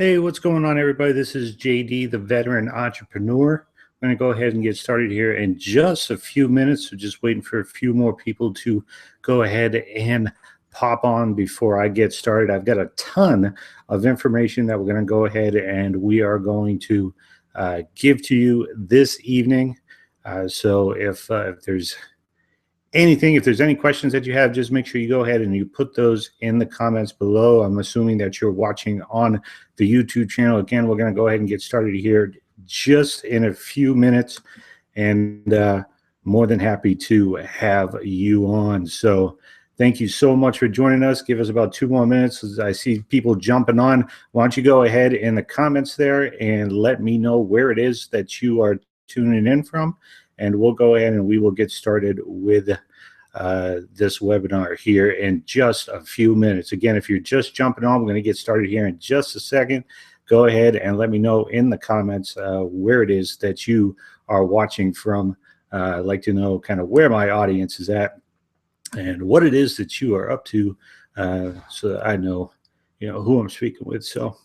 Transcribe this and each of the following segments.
Hey, what's going on, everybody? This is JD, the veteran entrepreneur. I'm going to go ahead and get started here in just a few minutes. So just waiting for a few more people to go ahead and pop on before I get started. I've got a ton of information that we're going to go ahead and we are going to give to you this evening. So if there's if there's any questions that you have, just make sure you go ahead and you put those in the comments below. I'm assuming that you're watching on the YouTube channel. Again, we're going to go ahead and get started here just in a few minutes, and more than happy to have you on. So thank you so much for joining us. Give us about 2 more minutes as I see people jumping on. Why don't you go ahead in the comments there and let me know where it is that you are tuning in from, and we'll go ahead and we will get started with this webinar here in just a few minutes. Again, if you're just jumping on, we're going to get started here in just a second. Go ahead and let me know in the comments where it is that you are watching from. I'd like to know kind of where my audience is at and what it is that you are up to, so that I know, who I'm speaking with. So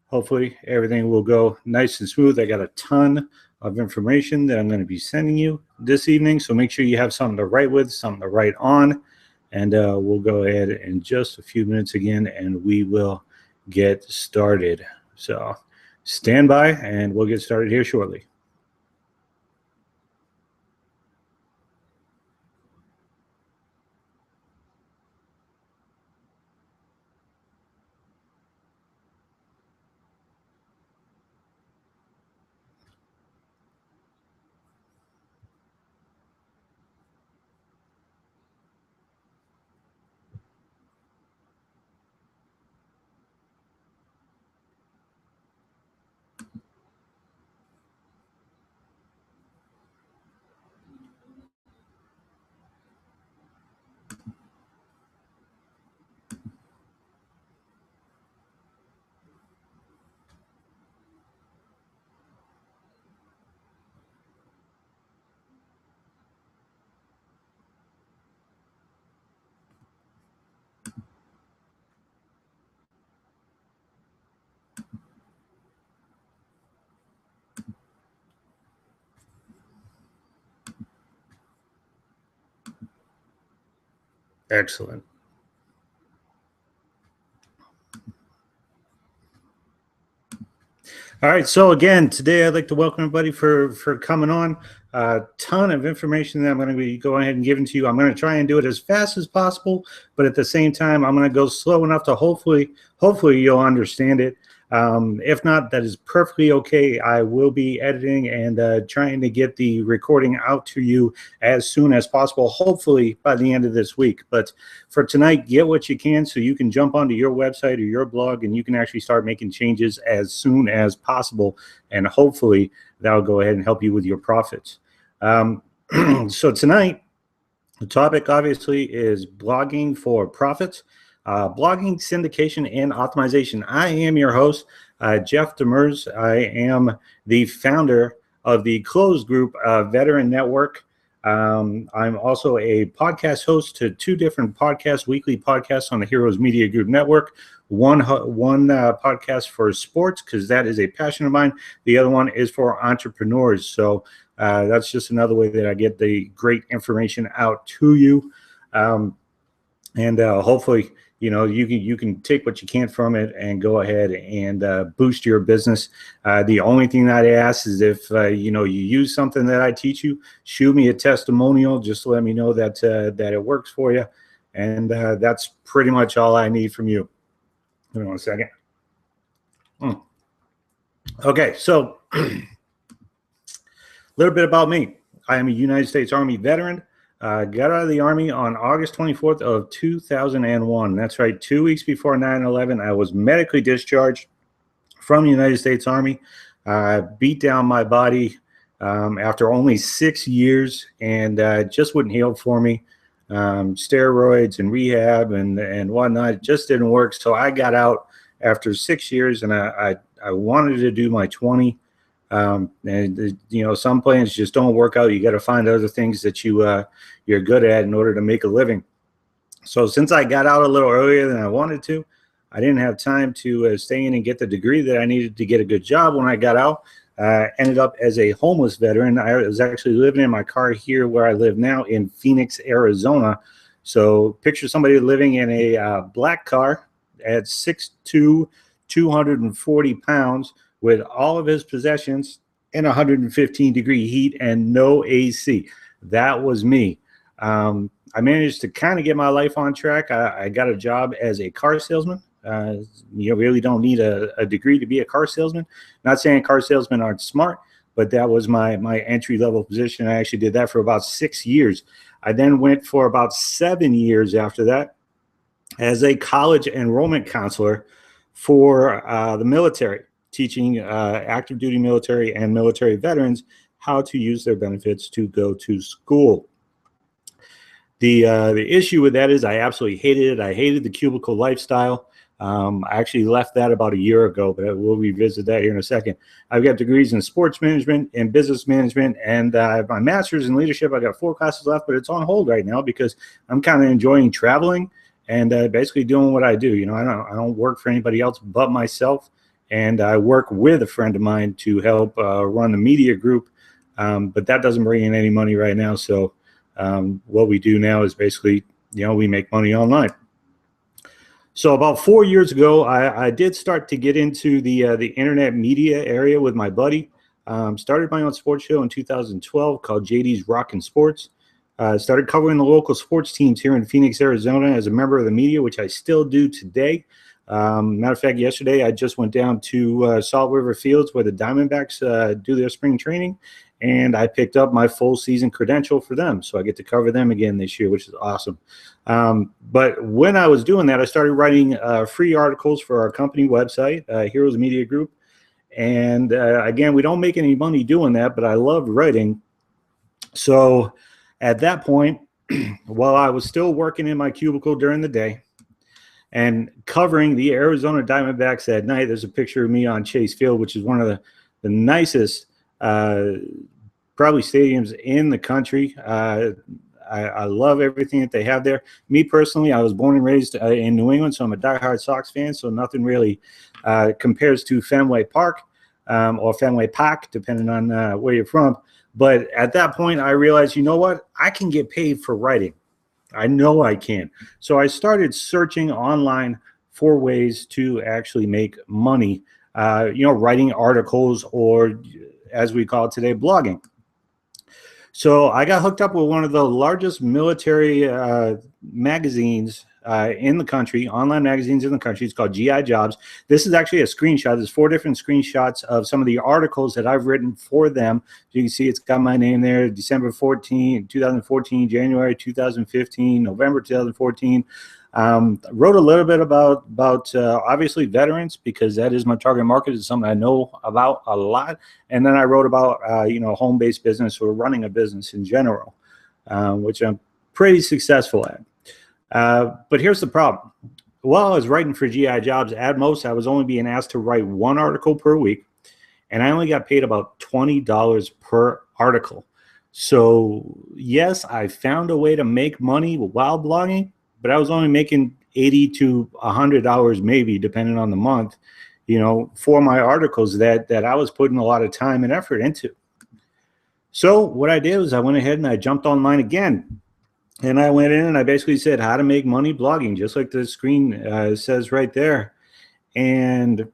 hopefully everything will go nice and smooth. I got a ton of information that I'm going to be sending you this evening, so make sure you have something to write with, something to write on, and we'll go ahead in just a few minutes again and we will get started. So stand by and we'll get started here shortly. Excellent. All right, so again, today I'd like to welcome everybody for coming on. A ton of information that I'm going to be going ahead and giving to you. I'm going to try and do it as fast as possible, but at the same time, I'm going to go slow enough to hopefully you'll understand it. If not, that is perfectly okay. I will be editing and trying to get the recording out to you as soon as possible, hopefully by the end of this week. But for tonight, get what you can so you can jump onto your website or your blog and you can actually start making changes as soon as possible. And hopefully that'll go ahead and help you with your profits. So tonight, the topic obviously is blogging for profits. Blogging, syndication, and optimization. I am your host, Jeff Demers. I am the founder of the closed group Veteran Network. I'm also a podcast host to 2 different podcasts, weekly podcasts on the Heroes Media Group Network. One podcast for sports, because that is a passion of mine. The other one is for entrepreneurs. So that's just another way that I get the great information out to you. And hopefully, you can take what you can from it and go ahead and boost your business. The only thing that I ask is if you use something that I teach you, shoot me a testimonial just to let me know that that it works for you, and that's pretty much all I need from you. Hold on a second. Okay, so a little bit about me. I am a United States Army veteran. Got out of the Army on August 24th of 2001. That's right, 2 weeks before 9/11, I was medically discharged from the United States Army. Beat down my body after only 6 years, and just wouldn't heal for me. Steroids and rehab and whatnot, it just didn't work. So I got out after 6 years, and I wanted to do my 20. And some plans just don't work out. You got to find other things that you're good at in order to make a living. So since I got out a little earlier than I wanted to, I didn't have time to stay in and get the degree that I needed to get a good job when I got out. Ended up as a homeless veteran. I was actually living in my car here where I live now in Phoenix, Arizona. So picture somebody living in a black car at 6'2", 240 pounds with all of his possessions in 115-degree heat and no AC. That was me. I managed to kind of get my life on track. I got a job as a car salesman. You really don't need a degree to be a car salesman. Not saying car salesmen aren't smart, but that was my entry-level position. I actually did that for about 6 years. I then went for about 7 years after that as a college enrollment counselor for the military, teaching active duty military and military veterans how to use their benefits to go to school. The issue with that is I absolutely hated it. I hated the cubicle lifestyle. I actually left that about a year ago, but we'll revisit that here in a second. I've got degrees in sports management and business management, and my master's in leadership. I got 4 classes left, but it's on hold right now because I'm kind of enjoying traveling and basically doing what I do. You know, I don't work for anybody else but myself, and I work with a friend of mine to help run the media group, but that doesn't bring in any money right now. So what we do now is basically, you know, we make money online. So about 4 years ago, I did start to get into the internet media area with my buddy. Started my own sports show in 2012 called JD's Rockin' Sports. Started covering the local sports teams here in Phoenix, Arizona as a member of the media, which I still do today. Matter of fact, yesterday I just went down to Salt River Fields where the Diamondbacks do their spring training, and I picked up my full season credential for them. So I get to cover them again this year, which is awesome. But when I was doing that, I started writing free articles for our company website, Heroes Media Group. And again, we don't make any money doing that, but I loved writing. So at that point, while I was still working in my cubicle during the day and covering the Arizona Diamondbacks at night, there's a picture of me on Chase Field, which is one of the nicest probably stadiums in the country. I love everything that they have there. Me personally, I was born and raised in New England, so I'm a diehard Sox fan, so nothing really compares to Fenway Park or Fenway Park, depending on where you're from. But at that point, I realized, you know what? I can get paid for writing. I know I can. So I started searching online for ways to actually make money, you know, writing articles or, as we call it today, blogging. So I got hooked up with one of the largest military magazines in the country, online magazines in the country. It's called GI Jobs. This is actually a screenshot. There's 4 different screenshots of some of the articles that I've written for them. You can see it's got my name there, December 2014, January 2015, November 2014. Wrote a little bit about obviously veterans, because that is my target market. It's something I know about a lot. And then I wrote about, you know, home-based business or running a business in general, which I'm pretty successful at. But here's the problem. While I was writing for GI Jobs, at most, I was only being asked to write 1 article per week, and I only got paid about $20 per article. So yes, I found a way to make money while blogging, but I was only making $80 to $100 maybe, depending on the month, you know, for my articles that I was putting a lot of time and effort into. So what I did was I went ahead and I jumped online again. And I went in and I basically said how to make money blogging, just like the screen says right there. And,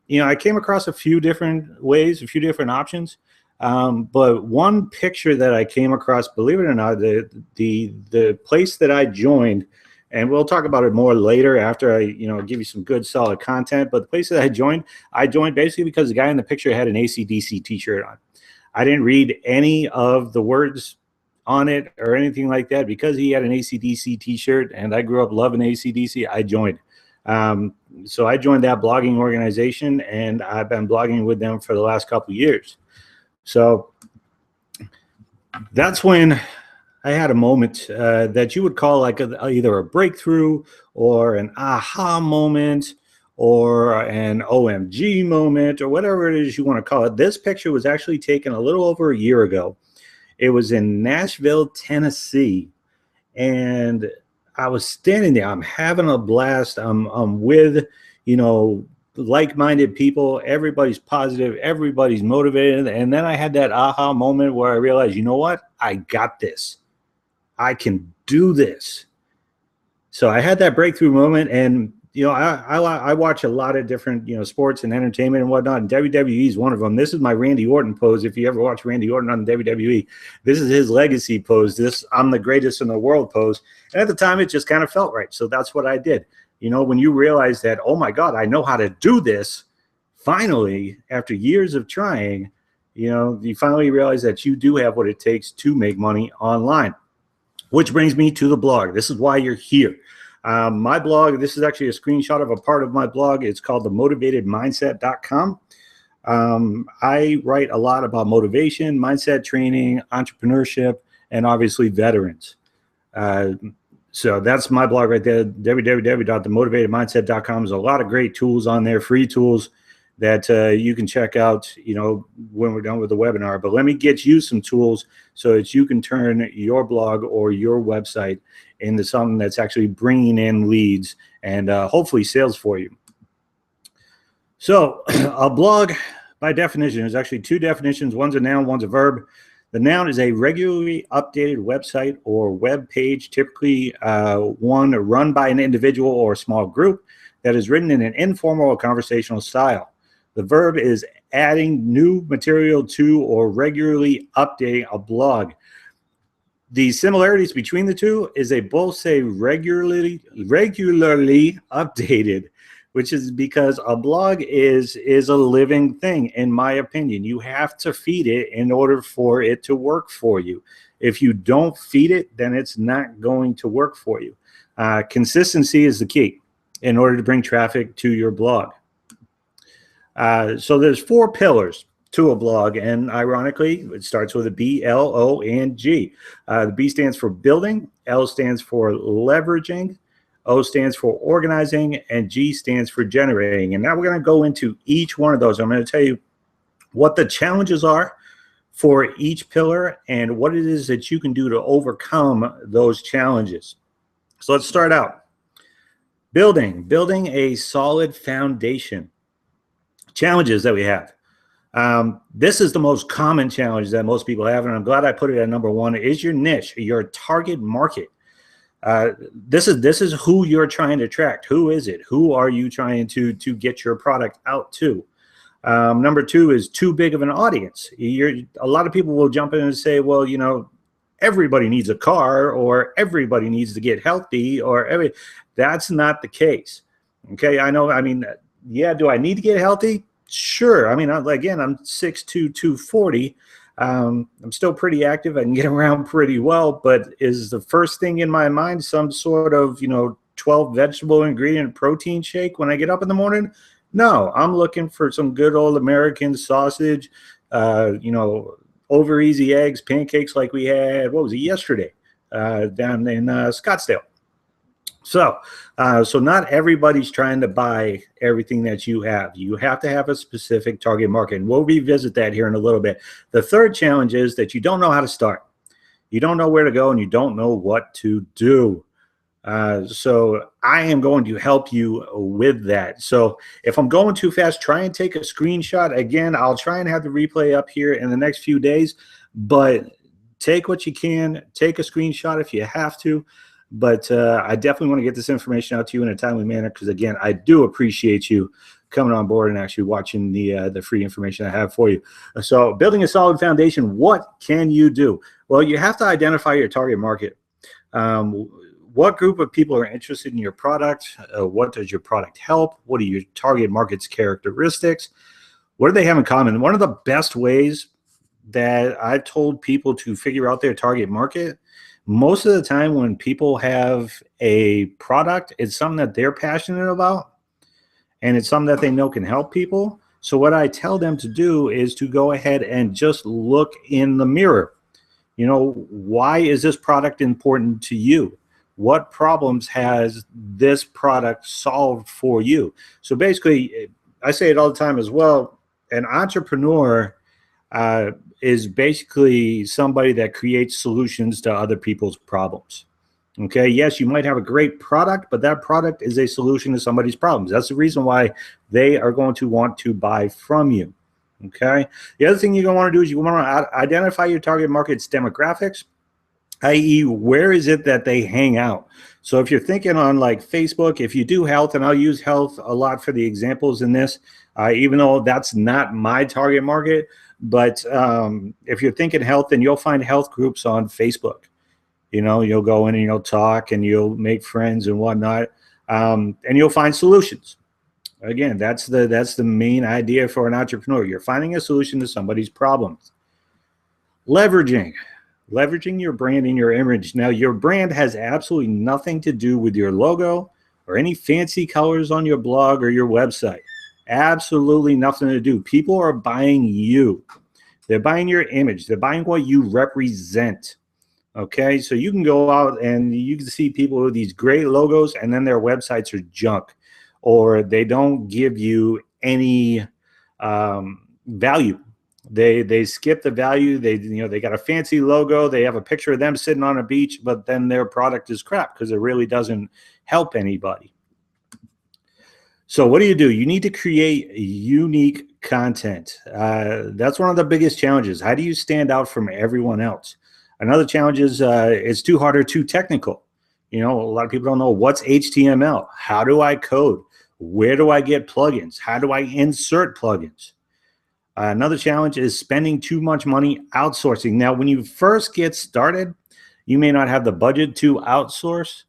you know, I came across a few different ways, a few different options. But one picture that I came across, believe it or not, the place that I joined, and we'll talk about it more later after I, you know, give you some good solid content. But the place that I joined basically because the guy in the picture had an AC/DC t-shirt on. I didn't read any of the words on it or anything like that. Because he had an AC/DC t-shirt and I grew up loving AC/DC, I joined. So I joined that blogging organization, and I've been blogging with them for the last couple of years. So that's when I had a moment that you would call like either a breakthrough or an aha moment or an OMG moment or whatever it is you want to call it. This picture was actually taken a little over a year ago. It was in Nashville, Tennessee, and I was standing there. I'm having a blast. I'm with, you know, like-minded people. Everybody's positive. Everybody's motivated. And then I had that aha moment where I realized, you know what? I got this. I can do this. So I had that breakthrough moment, and you know, I watch a lot of different, you know, sports and entertainment and whatnot. And WWE is one of them. This is my Randy Orton pose. If you ever watch Randy Orton on WWE, this is his legacy pose. This I'm the greatest in the world pose. And at the time, it just kind of felt right. So that's what I did. You know, when you realize that, oh my God, I know how to do this. Finally, after years of trying, you know, you finally realize that you do have what it takes to make money online. Which brings me to the blog. This is why you're here. My blog, this is actually a screenshot of a part of my blog. It's called themotivatedmindset.com. I write a lot about motivation, mindset training, entrepreneurship, and obviously veterans. So that's my blog right there, www.themotivatedmindset.com. There's a lot of great tools on there, free tools that you can check out, you know, when we're done with the webinar. But let me get you some tools so that you can turn your blog or your website into something that's actually bringing in leads and hopefully sales for you. So a blog, by definition, is actually two definitions. One's a noun, one's a verb. The noun is a regularly updated website or web page, typically one run by an individual or a small group that is written in an informal or conversational style. The verb is adding new material to or regularly updating a blog. The similarities between the two is they both say regularly updated, which is because a blog is a living thing, in my opinion. You have to feed it in order for it to work for you. If you don't feed it, then it's not going to work for you. Consistency is the key in order to bring traffic to your blog. So there's 4 pillars to a blog, and ironically, it starts with a B, L, O, and G. The B stands for building, L stands for leveraging, O stands for organizing, and G stands for generating. And now we're going to go into each one of those. I'm going to tell you what the challenges are for each pillar and what it is that you can do to overcome those challenges. So let's start out. Building a solid foundation. Challenges that we have. This is the most common challenge that most people have, and I'm glad I put it at number 1, is your niche, your target market. This is who you're trying to attract. Who is it? Who are you trying to get your product out to? Number 2 is too big of an audience. A lot of people will jump in and say, well, you know, everybody needs a car, or everybody needs to get healthy, or that's not the case. Okay, I know. I mean, yeah, do I need to get healthy? Sure. I mean, again, I'm 6'2", 240. I'm still pretty active. I can get around pretty well, but is the first thing in my mind some sort of, you know, 12 vegetable ingredient protein shake when I get up in the morning? No, I'm looking for some good old American sausage, you know, over easy eggs, pancakes like we had, what was it, yesterday, down in Scottsdale. So not everybody's trying to buy everything that you have. You have to have a specific target market, and we'll revisit that here in a little bit. The third challenge is that you don't know how to start. You don't know where to go, and you don't know what to do. So I am going to help you with that. So if I'm going too fast, try and take a screenshot. Again, I'll try and have the replay up here in the next few days, but take what you can. Take a screenshot if you have to. But I definitely want to get this information out to you in a timely manner because, again, I do appreciate you coming on board and actually watching the free information I have for you. So building a solid foundation, what can you do? Well, you have to identify your target market. What group of people are interested in your product? What does your product help? What are your target market's characteristics? What do they have in common? One of the best ways that I've told people to figure out their target market, most of the time when people have a product, it's something that they're passionate about and it's something that they know can help people. So what I tell them to do is to go ahead and just look in the mirror. You know, why is this product important to you? What problems has this product solved for you? So basically, I say it all the time as well, an entrepreneur is basically somebody that creates solutions to other people's problems. Okay, yes, you might have a great product, but that product is a solution to somebody's problems. That's the reason why they are going to want to buy from you. Okay, the other thing you're going to want to do is you want to identify your target market's demographics, i.e., where is it that they hang out? So if you're thinking on like Facebook, if you do health, and I'll use health a lot for the examples in this, even though that's not my target market, but if you're thinking health, then you'll find health groups on Facebook. You know, you'll go in and you'll talk and you'll make friends and whatnot, and you'll find solutions. Again, that's the main idea for an entrepreneur. You're finding a solution to somebody's problems. Leveraging your brand and your image. Now, your brand has absolutely nothing to do with your logo or any fancy colors on your blog or your website. Absolutely nothing to do. People are buying you. They're buying your image. They're buying what you represent. Okay, so you can go out and you can see people with these great logos and then their websites are junk, or they don't give you any value. They skip the value. They got a fancy logo. They have a picture of them sitting on a beach, but then their product is crap because it really doesn't help anybody. So what do? You need to create unique content. That's one of the biggest challenges. How do you stand out from everyone else? Another challenge is it's too hard or too technical. You know, a lot of people don't know what's HTML. How do I code? Where do I get plugins? How do I insert plugins? Another challenge is spending too much money outsourcing. Now, when you first get started, you may not have the budget to outsource.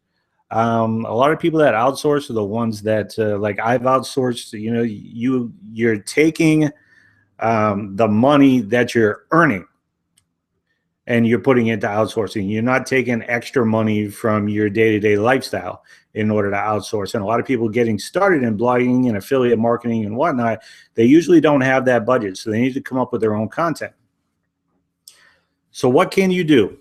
A lot of people that outsource are the ones that, like I've outsourced, you know, you're taking the money that you're earning and you're putting it into outsourcing. You're not taking extra money from your day-to-day lifestyle in order to outsource. And a lot of people getting started in blogging and affiliate marketing and whatnot, they usually don't have that budget. So they need to come up with their own content. So what can you do?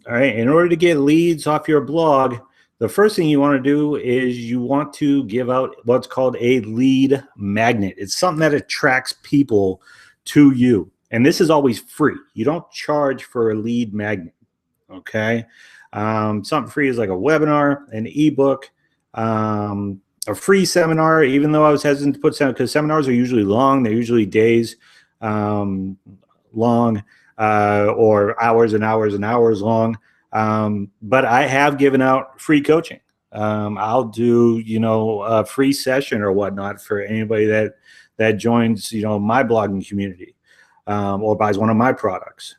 All right, in order to get leads off your blog, the first thing you want to do is you want to give out what's called a lead magnet. It's something that attracts people to you. And this is always free. You don't charge for a lead magnet, okay? Something free is like a webinar, an ebook, a free seminar, even though I was hesitant to put seminars, because seminars are usually long. They're usually days long, or hours and hours and hours long. But I have given out free coaching. I'll do, you know, a free session or whatnot for anybody that joins, you know, my blogging community. Or buys one of my products.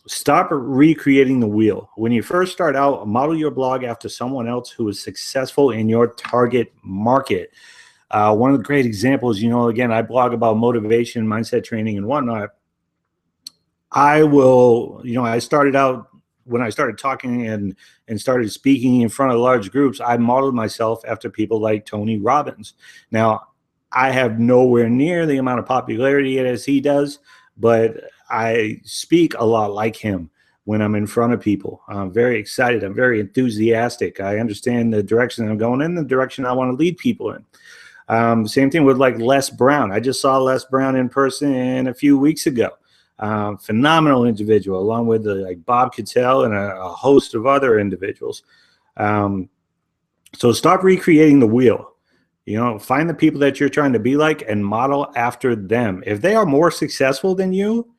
Stop recreating the wheel. When you first start out, model your blog after someone else who is successful in your target market. One of the great examples, you know, again, I blog about motivation, mindset training, and whatnot. I will, you know, I started out when I started talking and started speaking in front of large groups, I modeled myself after people like Tony Robbins. Now, I have nowhere near the amount of popularity as he does, but I speak a lot like him when I'm in front of people. I'm very excited. I'm very enthusiastic. I understand the direction I'm going in, the direction I want to lead people in. Same thing with like Les Brown. I just saw Les Brown in person a few weeks ago. Phenomenal individual, along with like Bob Cattell and a host of other individuals. So stop recreating the wheel. You know, find the people that you're trying to be like and model after them. If they are more successful than you,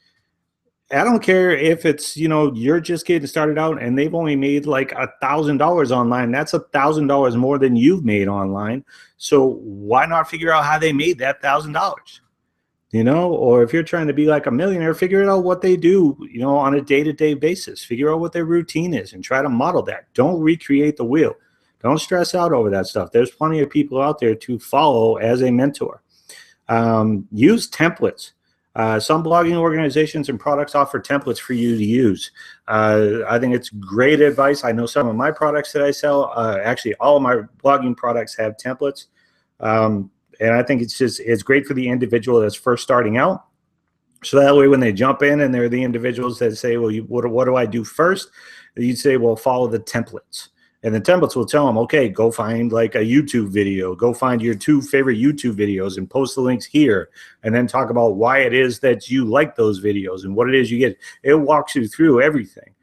I don't care if it's, you know, you're just getting started out and they've only made like $1,000 online. That's $1,000 more than you've made online. So why not figure out how they made that $1,000? You know, or if you're trying to be like a millionaire, figure out what they do, you know, on a day-to-day basis. Figure out what their routine is and try to model that. Don't recreate the wheel. Don't stress out over that stuff. There's plenty of people out there to follow as a mentor. Use templates. Some blogging organizations and products offer templates for you to use. I think it's great advice. I know some of my products that I sell, actually all of my blogging products have templates. And I think it's great for the individual that's first starting out. So that way when they jump in and they're the individuals that say, well, what do I do first? You'd say, well, follow the templates. And the templates will tell them, okay, go find like a YouTube video, go find your 2 favorite YouTube videos and post the links here, and then talk about why it is that you like those videos and what it is you get. It walks you through everything.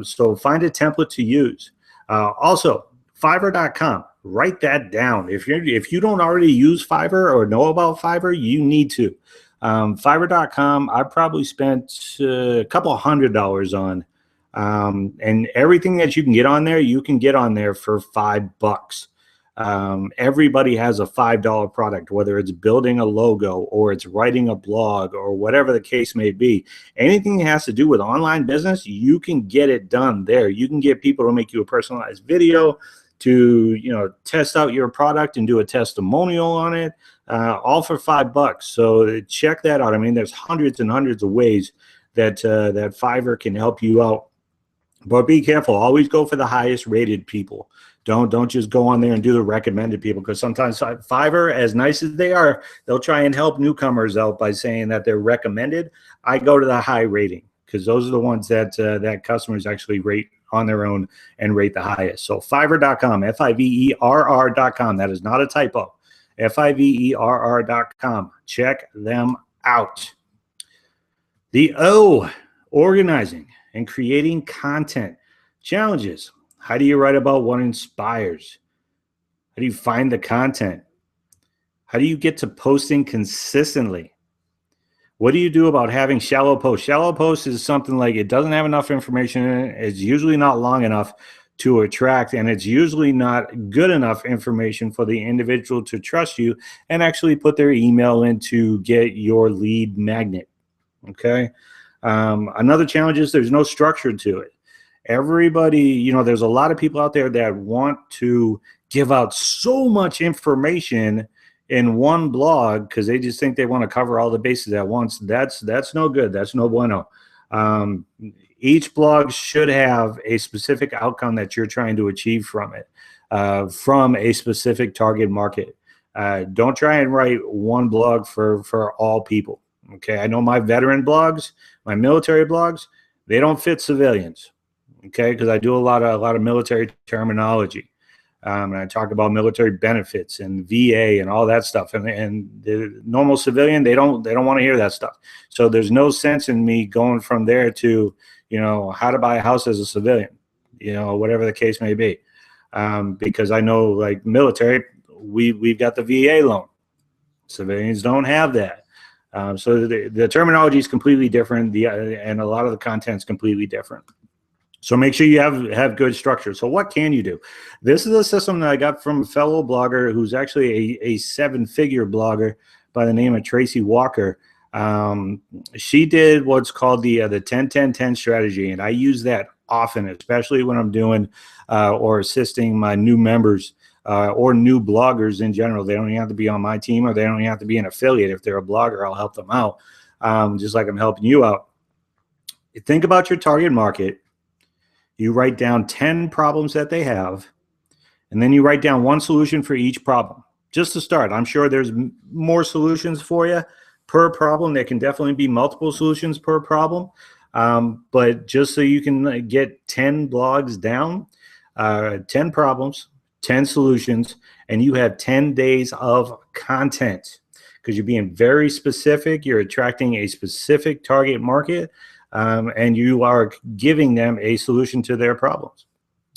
So find a template to use. Also, Fiverr.com. Write that down. If you don't already use Fiverr or know about Fiverr, you need to. Fiverr.com, I probably spent a couple $100 on, and everything that you can get on there, you can get on there for $5. Everybody has a $5 product, whether it's building a logo or it's writing a blog or whatever the case may be. Anything that has to do with online business, you can get it done there. You can get people to make you a personalized video, to test out your product and do a testimonial on it, all for $5. So check that out. I mean, there's hundreds and hundreds of ways that that Fiverr can help you out. But be careful. Always go for the highest rated people. Don't just go on there and do the recommended people, because sometimes Fiverr, as nice as they are, they'll try and help newcomers out by saying that they're recommended. I go to the high rating, because those are the ones that that customers actually rate on their own and rate the highest. So Fiverr.com, Fiverr.com. That is not a typo. Fiverr.com. Check them out. The O, organizing and creating content. Challenges. How do you write about what inspires? How do you find the content? How do you get to posting consistently? What do you do about having shallow posts? Shallow posts is something like it doesn't have enough information in it. It's usually not long enough to attract, and it's usually not good enough information for the individual to trust you and actually put their email in to get your lead magnet. Okay. Another challenge is there's no structure to it. Everybody, there's a lot of people out there that want to give out so much information in one blog because they just think they want to cover all the bases at once. That's no good. That's no bueno. Each blog should have a specific outcome that you're trying to achieve from it, from a specific target market. Don't try and write one blog for all people. Okay, I know my veteran blogs, my military blogs, they don't fit civilians. Okay, because I do a lot of military terminology. And I talk about military benefits and VA and all that stuff. And the normal civilian, they don't want to hear that stuff. So there's no sense in me going from there to, how to buy a house as a civilian, whatever the case may be. Because I know, like military, we've got the VA loan. Civilians don't have that. So the terminology is completely different. And a lot of the content is completely different. So make sure you have good structure. So what can you do? This is a system that I got from a fellow blogger who's actually a seven-figure blogger by the name of Tracy Walker. She did what's called the 10-10-10 strategy, and I use that often, especially when I'm doing or assisting my new members or new bloggers in general. They don't even have to be on my team, or they don't even have to be an affiliate. If they're a blogger, I'll help them out, just like I'm helping you out. Think about your target market. You write down 10 problems that they have, and then you write down one solution for each problem. Just to start, I'm sure there's more solutions for you per problem. There can definitely be multiple solutions per problem. But just so you can get 10 blogs down, 10 problems, 10 solutions, and you have 10 days of content, because you're being very specific. You're attracting a specific target market. And you are giving them a solution to their problems.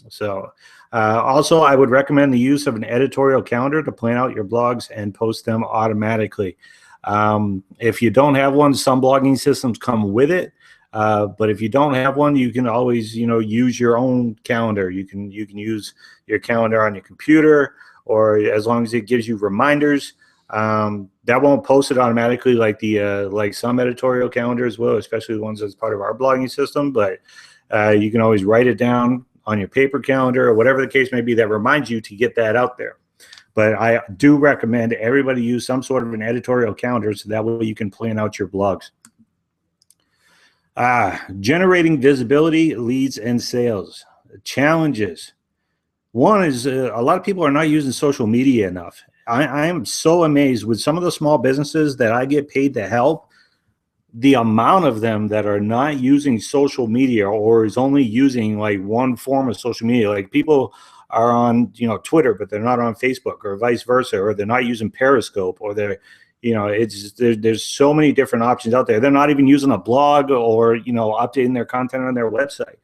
So also, I would recommend the use of an editorial calendar to plan out your blogs and post them automatically. If you don't have one, some blogging systems come with it. But if you don't have one, you can always, use your own calendar. You can use your calendar on your computer, or as long as it gives you reminders. That won't post it automatically like like some editorial calendars will, especially the ones that's part of our blogging system. But you can always write it down on your paper calendar or whatever the case may be that reminds you to get that out there. But I do recommend everybody use some sort of an editorial calendar, so that way you can plan out your blogs. Generating visibility, leads, and sales. Challenges. One is a lot of people are not using social media enough. I am so amazed with some of the small businesses that I get paid to help, the amount of them that are not using social media, or is only using like one form of social media. Like people are on, Twitter, but they're not on Facebook, or vice versa, or they're not using Periscope, or they're, there's so many different options out there. They're not even using a blog or, updating their content on their website.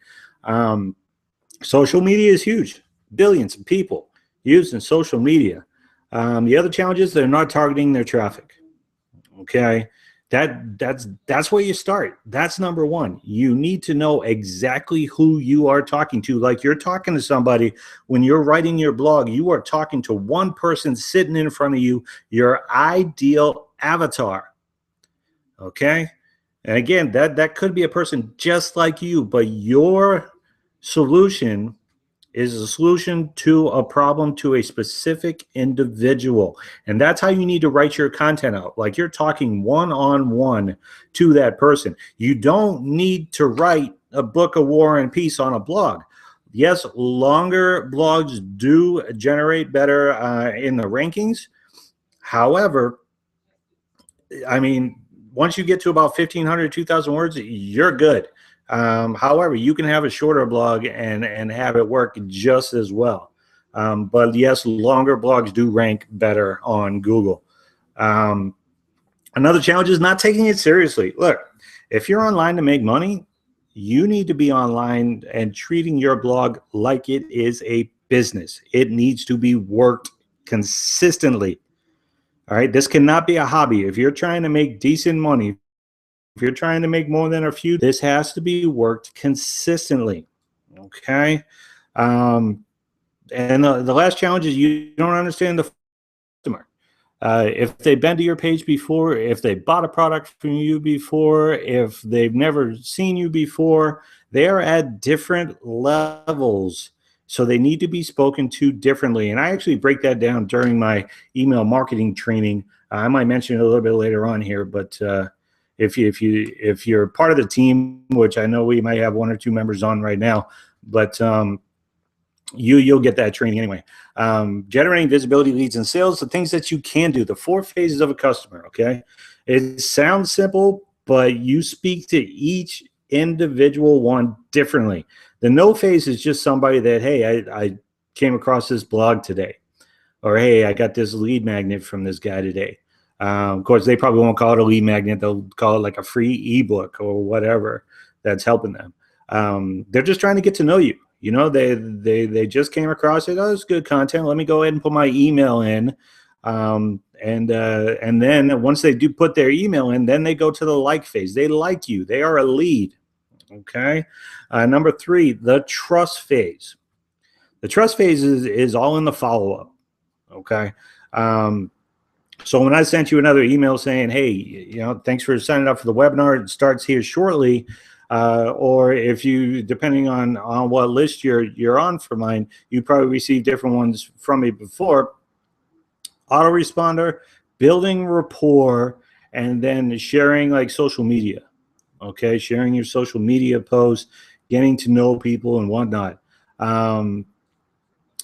Social media is huge. Billions of people using social media. The other challenge is they're not targeting their traffic. Okay, that's where you start. That's number one. You need to know exactly who you are talking to. Like you're talking to somebody when you're writing your blog, you are talking to one person sitting in front of you, your ideal avatar. Okay, and again, that could be a person just like you, but your solution is a solution to a problem to a specific individual. And that's how you need to write your content out. Like you're talking one-on-one to that person. You don't need to write a book of War and Peace on a blog. Yes, longer blogs do generate better in the rankings. However, I mean, once you get to about 1,500, 2,000 words, you're good. However, you can have a shorter blog and have it work just as well. But yes, longer blogs do rank better on Google. Another challenge is not taking it seriously. Look, if you're online to make money, you need to be online and treating your blog like it is a business. It needs to be worked consistently. All right, this cannot be a hobby. If you're trying to make decent money, if you're trying to make more than a few, this has to be worked consistently. Okay. And the last challenge is you don't understand the customer. If they've been to your page before, if they bought a product from you before, if they've never seen you before, they are at different levels. So they need to be spoken to differently. And I actually break that down during my email marketing training. I might mention it a little bit later on here, but if you're part of the team, which I know we might have one or two members on right now, but you'll get that training anyway. Generating visibility, leads, and sales, the things that you can do, the 4 phases of a customer. Okay, it sounds simple, but you speak to each individual one differently. The no phase is just somebody that, hey, I came across this blog today, or hey, I got this lead magnet from this guy today. Of course, they probably won't call it a lead magnet. They'll call it like a free ebook or whatever that's helping them. They're just trying to get to know you. You know, they just came across it. Oh, it's good content. Let me go ahead and put my email in. And then once they do put their email in, then they go to the like phase. They like you. They are a lead. Okay. Number 3, the trust phase. The trust phase is all in the follow-up. Okay. So when I sent you another email saying, hey, you know, thanks for signing up for the webinar, it starts here shortly. Or if you, depending on what list you're on for mine, you probably received different ones from me before. Autoresponder, building rapport, and then sharing like social media. Okay, sharing your social media posts, getting to know people and whatnot.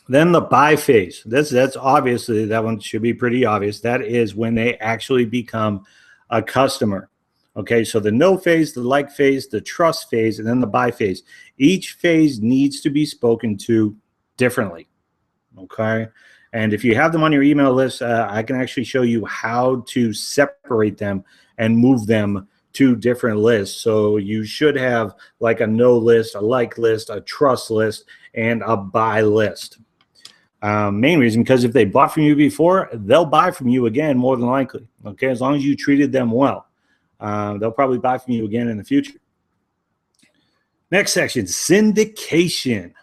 Then the buy phase. That's obviously, that one should be pretty obvious. That is when they actually become a customer. Okay, so the no phase, the like phase, the trust phase, and then the buy phase. Each phase needs to be spoken to differently. Okay, and if you have them on your email list, I can actually show you how to separate them and move them to different lists. So you should have like a no list, a like list, a trust list, and a buy list. Main reason, because if they bought from you before, they'll buy from you again more than likely. Okay, as long as you treated them well. They'll probably buy from you again in the future. Next section, syndication.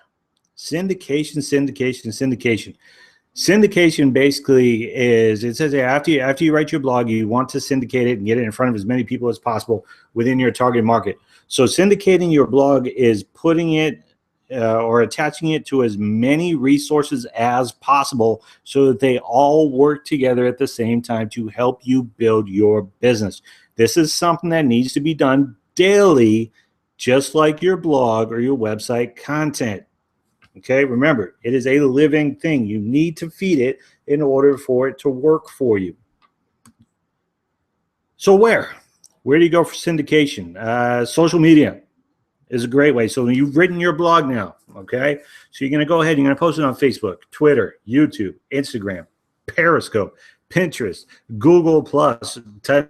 Syndication. Syndication basically is, it says after you write your blog, you want to syndicate it and get it in front of as many people as possible within your target market. So syndicating your blog is putting it or attaching it to as many resources as possible so that they all work together at the same time to help you build your business. This is something that needs to be done daily, just like your blog or your website content. Okay, remember, it is a living thing. You need to feed it in order for it to work for you. So where do you go for syndication? Social media is a great way. So you've written your blog now, okay? So you're going to go ahead and you're going to post it on Facebook, Twitter, YouTube, Instagram, Periscope, Pinterest, Google Plus, to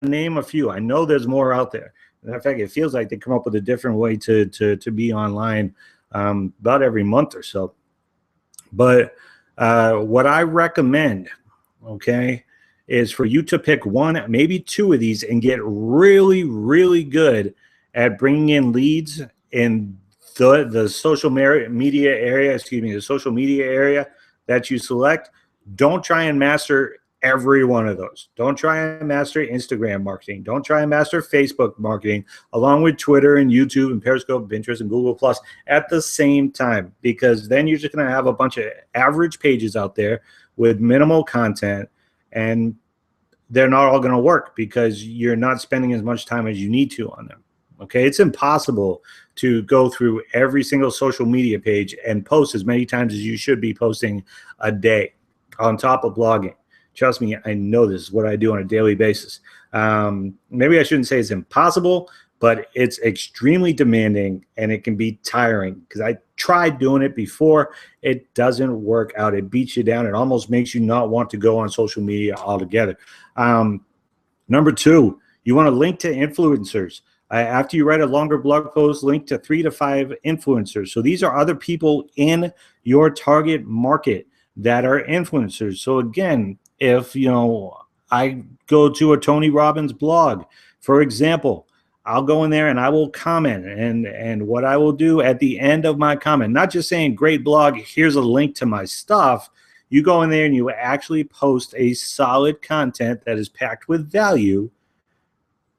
name a few. I know there's more out there. In fact, it feels like they come up with a different way to be online about every month or so. But what I recommend, okay, is for you to pick one, maybe two of these and get really, really good at bringing in leads in the social media area, the social media area that you select. Don't try and master every one of those. Don't try and master Instagram marketing. Don't try and master Facebook marketing, along with Twitter and YouTube and Periscope, Pinterest, and Google Plus at the same time, because then you're just going to have a bunch of average pages out there with minimal content, and they're not all going to work because you're not spending as much time as you need to on them. Okay, it's impossible to go through every single social media page and post as many times as you should be posting a day on top of blogging. Trust me, I know this is what I do on a daily basis. Maybe I shouldn't say it's impossible, but it's extremely demanding, and it can be tiring because I tried doing it before. It doesn't work out. It beats you down. It almost makes you not want to go on social media altogether. Number two, you want to link to influencers. After you write a longer blog post, link to 3 to 5 influencers. So these are other people in your target market that are influencers. So again, if I go to a Tony Robbins blog, for example, I'll go in there and I will comment, and what I will do at the end of my comment, not just saying great blog, here's a link to my stuff. You go in there and you actually post a solid content that is packed with value.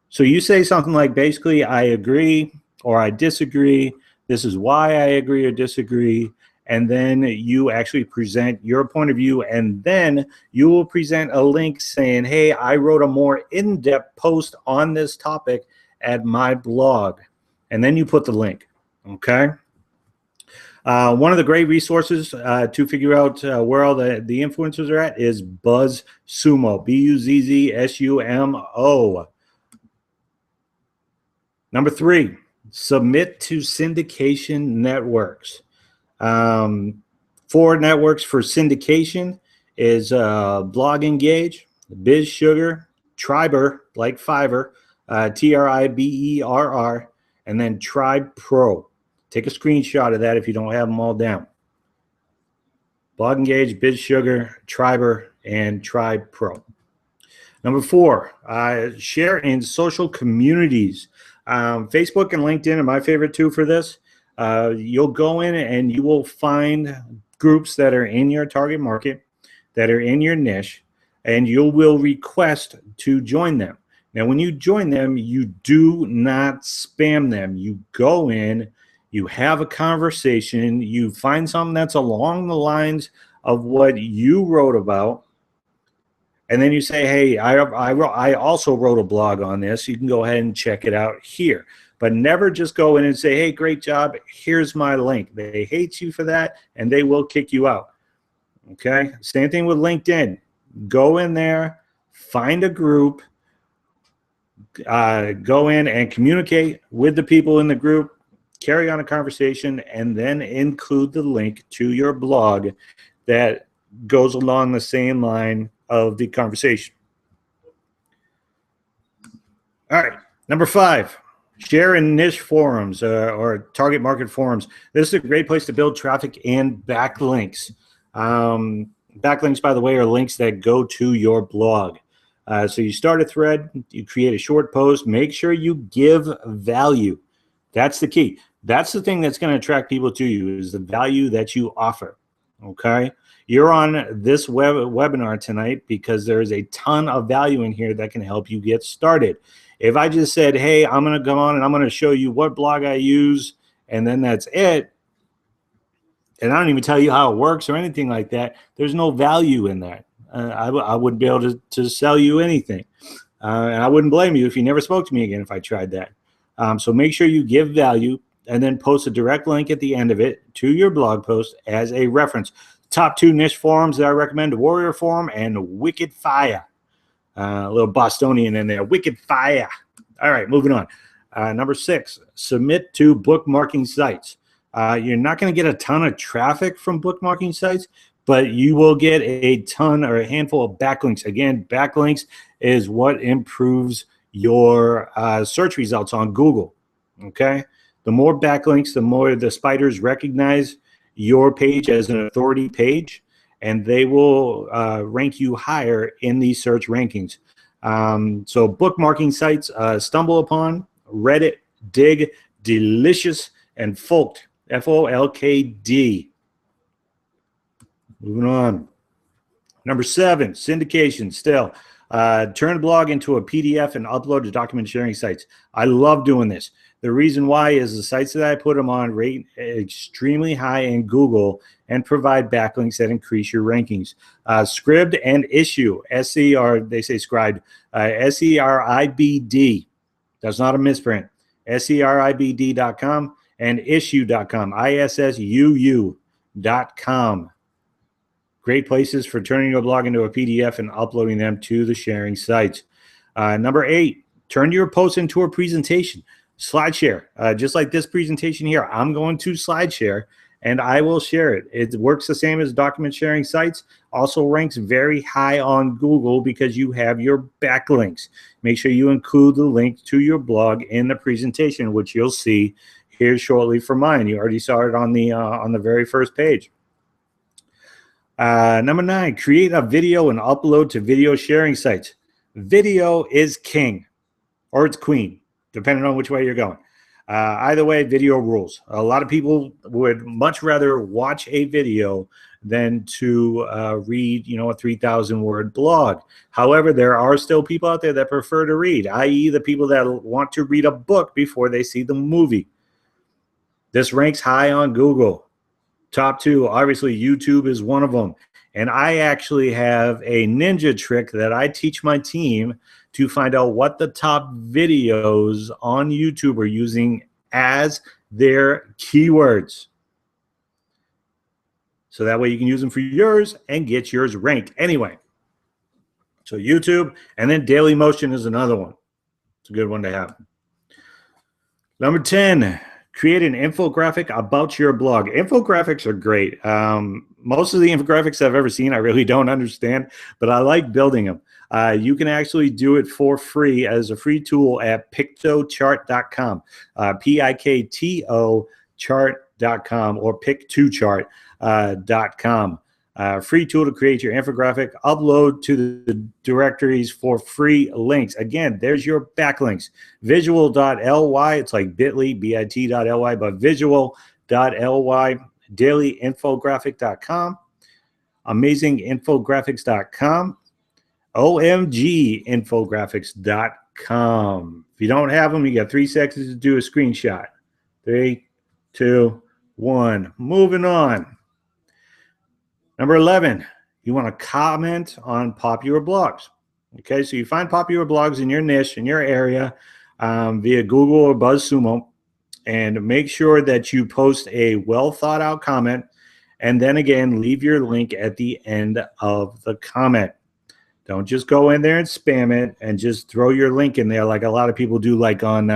So you say something like, basically, I agree or I disagree. This is why I agree or disagree. And then you actually present your point of view, and then you will present a link saying, hey, I wrote a more in-depth post on this topic at my blog. And then you put the link, okay? One of the great resources to figure out where all the influencers are at is BuzzSumo, BuzzSumo. Number 3, submit to syndication networks. 4 networks for syndication is Blog Engage, Biz Sugar, Triber, like Fiverr, Triberr, and then Tribe Pro. Take a screenshot of that if you don't have them all down. Blog Engage, Biz Sugar, Triber, and Tribe Pro. Number 4, share in social communities. Facebook and LinkedIn are my favorite two for this. You'll go in and you will find groups that are in your target market, that are in your niche, and you will request to join them. Now, when you join them, you do not spam them. You go in, you have a conversation, you find something that's along the lines of what you wrote about, and then you say, hey, I also wrote a blog on this. You can go ahead and check it out here. But never just go in and say, hey, great job, here's my link. They hate you for that, and they will kick you out. Okay? Same thing with LinkedIn. Go in there, find a group, go in and communicate with the people in the group, carry on a conversation, and then include the link to your blog that goes along the same line of the conversation. All right, number 5. Share in niche forums or target market forums. This is a great place to build traffic and backlinks. Backlinks, by the way, are links that go to your blog. So you start a thread, you create a short post, make sure you give value. That's the key. That's the thing that's going to attract people to you, is the value that you offer, okay? You're on this webinar tonight because there is a ton of value in here that can help you get started. If I just said, hey, I'm going to go on and I'm going to show you what blog I use, and then that's it, and I don't even tell you how it works or anything like that, there's no value in that. I wouldn't be able to sell you anything. And I wouldn't blame you if you never spoke to me again if I tried that. So make sure you give value and then post a direct link at the end of it to your blog post as a reference. Top 2 niche forums that I recommend: Warrior Forum and Wicked Fire. A little Bostonian in there. Wicked Fire. All right, moving on. Number 6, submit to bookmarking sites. You're not going to get a ton of traffic from bookmarking sites, but you will get a ton or a handful of backlinks. Again, backlinks is what improves your search results on Google. Okay, the more backlinks, the more the spiders recognize your page as an authority page, and they will rank you higher in these search rankings. So bookmarking sites, Stumble Upon, Reddit, Dig, Delicious, and Folkd, Folkd. Moving on. Number 7, syndication. Still, turn a blog into a PDF and upload to document sharing sites. I love doing this. The reason why is the sites that I put them on rate extremely high in Google and provide backlinks that increase your rankings. Scribd and Issue, S-E-R, they say scribed, S-E-R-I-B-D. That's not a misprint. SERIBD.com and issue.com, ISSUU.com. Great places for turning your blog into a PDF and uploading them to the sharing sites. Number 8, turn your post into a presentation. SlideShare, just like this presentation here, I'm going to SlideShare and I will share it. It works the same as document sharing sites, also ranks very high on Google because you have your backlinks. Make sure you include the link to your blog in the presentation, which you'll see here shortly for mine. You already saw it on the very first page. Number 9, create a video and upload to video sharing sites. Video is king, or it's queen, depending on which way you're going. Either way, video rules. A lot of people would much rather watch a video than to read, a 3,000 word blog. However, there are still people out there that prefer to read, i.e. the people that want to read a book before they see the movie. This ranks high on Google. Top 2, obviously YouTube is one of them. And I actually have a ninja trick that I teach my team to find out what the top videos on YouTube are using as their keywords. So that way you can use them for yours and get yours ranked anyway. So YouTube, and then Daily Motion is another one. It's a good one to have. Number 10, create an infographic about your blog. Infographics are great. Most of the infographics I've ever seen, I really don't understand, but I like building them. You can actually do it for free as a free tool at pictochart.com, P-I-K-T-O chart.com or pick2chart.com. Free tool to create your infographic, upload to the directories for free links. Again, there's your backlinks. Visual.ly, it's like bit.ly, bit.ly, but visual.ly, dailyinfographic.com, amazinginfographics.com, omginfographics.com. If you don't have them, you got 3 seconds to do a screenshot. 3, 2, 1. Moving on. Number 11, you want to comment on popular blogs. Okay, so you find popular blogs in your niche, in your area, via Google or BuzzSumo, and make sure that you post a well thought out comment, and then again, leave your link at the end of the comment. Don't just go in there and spam it and just throw your link in there like a lot of people do, like on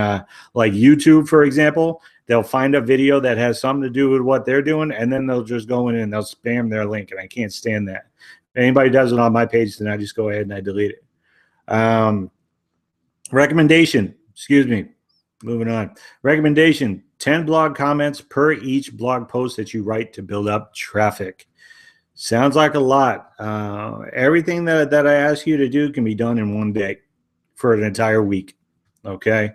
like YouTube, for example. They'll find a video that has something to do with what they're doing, and then they'll just go in and they'll spam their link, and I can't stand that. If anybody does it on my page, then I just go ahead and I delete it. Recommendation, moving on. Recommendation, 10 blog comments per each blog post that you write to build up traffic. Sounds like a lot. Everything that I ask you to do can be done in one day for an entire week, okay?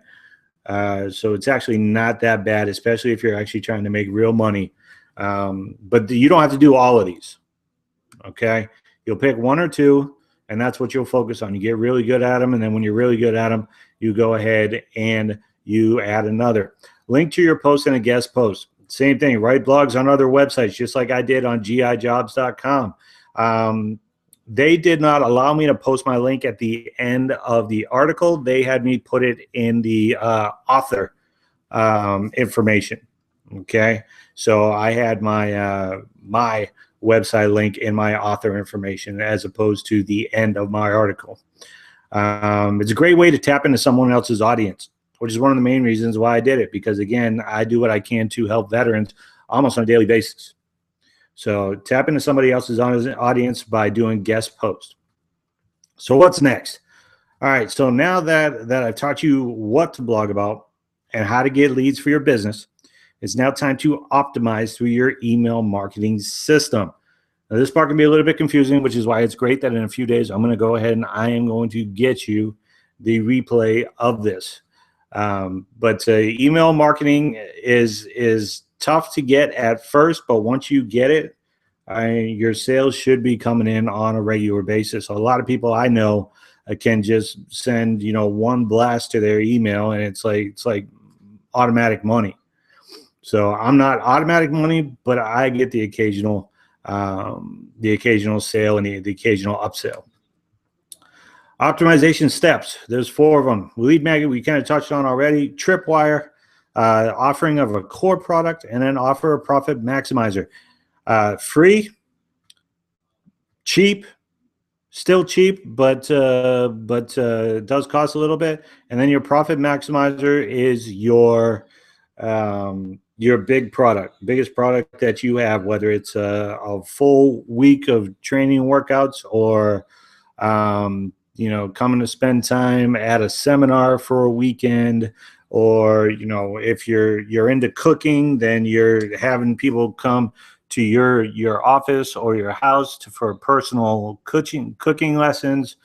So it's actually not that bad, especially if you're actually trying to make real money. But you don't have to do all of these, okay? You'll pick 1 or 2, and that's what you'll focus on. You get really good at them, and then when you're really good at them, you go ahead and you add another. Link to your post and a guest post. Same thing, write blogs on other websites, just like I did on gijobs.com. They did not allow me to post my link at the end of the article. They had me put it in the author information. Okay, so I had my my website link in my author information as opposed to the end of my article. It's a great way to tap into someone else's audience, which is one of the main reasons why I did it, because again, I do what I can to help veterans almost on a daily basis. So tap into somebody else's audience by doing guest posts. So what's next? All right, so now that I've taught you what to blog about and how to get leads for your business, it's now time to optimize through your email marketing system. Now, this part can be a little bit confusing, which is why it's great that in a few days I'm going to go ahead and I am going to get you the replay of this. But email marketing is tough to get at first, but once you get it, your sales should be coming in on a regular basis. So a lot of people I know can just send one blast to their email, and it's like automatic money. So I'm not automatic money, but I get the occasional sale and the occasional upsell. Optimization steps. There's 4 of them. Lead magnet, we kind of touched on already. Tripwire, offering of a core product, and then offer a profit maximizer. Free, cheap, still cheap, but it does cost a little bit. And then your profit maximizer is your big product, biggest product that you have, whether it's a full week of training workouts or coming to spend time at a seminar for a weekend, or if you're into cooking, then you're having people come to your office or your house for personal cooking lessons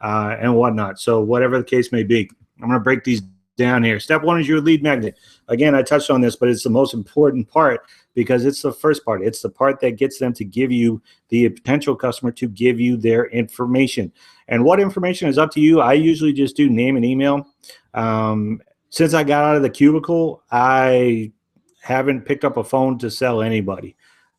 and whatnot. So whatever the case may be, I'm going to break these down here. Step 1 is your lead magnet. Again, I touched on this, but it's the most important part because it's the first part. It's the part that gets them to give you, the potential customer, to give you their information. And what information is up to you. I usually just do name and email. Since I got out of the cubicle, I haven't picked up a phone to sell anybody.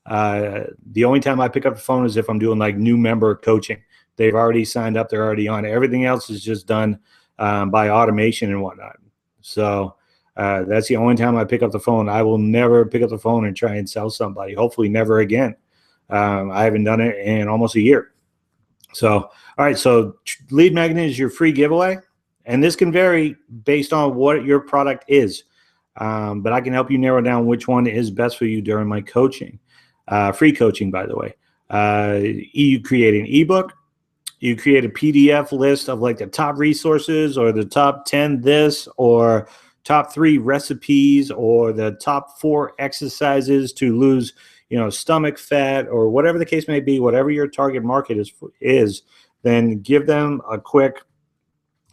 The only time I pick up the phone is if I'm doing like new member coaching. They've already signed up. They're already on. Everything else is just done by automation and whatnot. So that's the only time I pick up the phone. I will never pick up the phone and try and sell somebody. Hopefully never again. I haven't done it in almost a year. So, all right. So lead magnet is your free giveaway. And this can vary based on what your product is. But I can help you narrow down which one is best for you during my coaching. Free coaching, by the way. You create an ebook. You create a PDF list of like the top resources or the top 10 this or top 3 recipes or the top 4 exercises to lose, stomach fat or whatever the case may be, whatever your target market is, then give them a quick,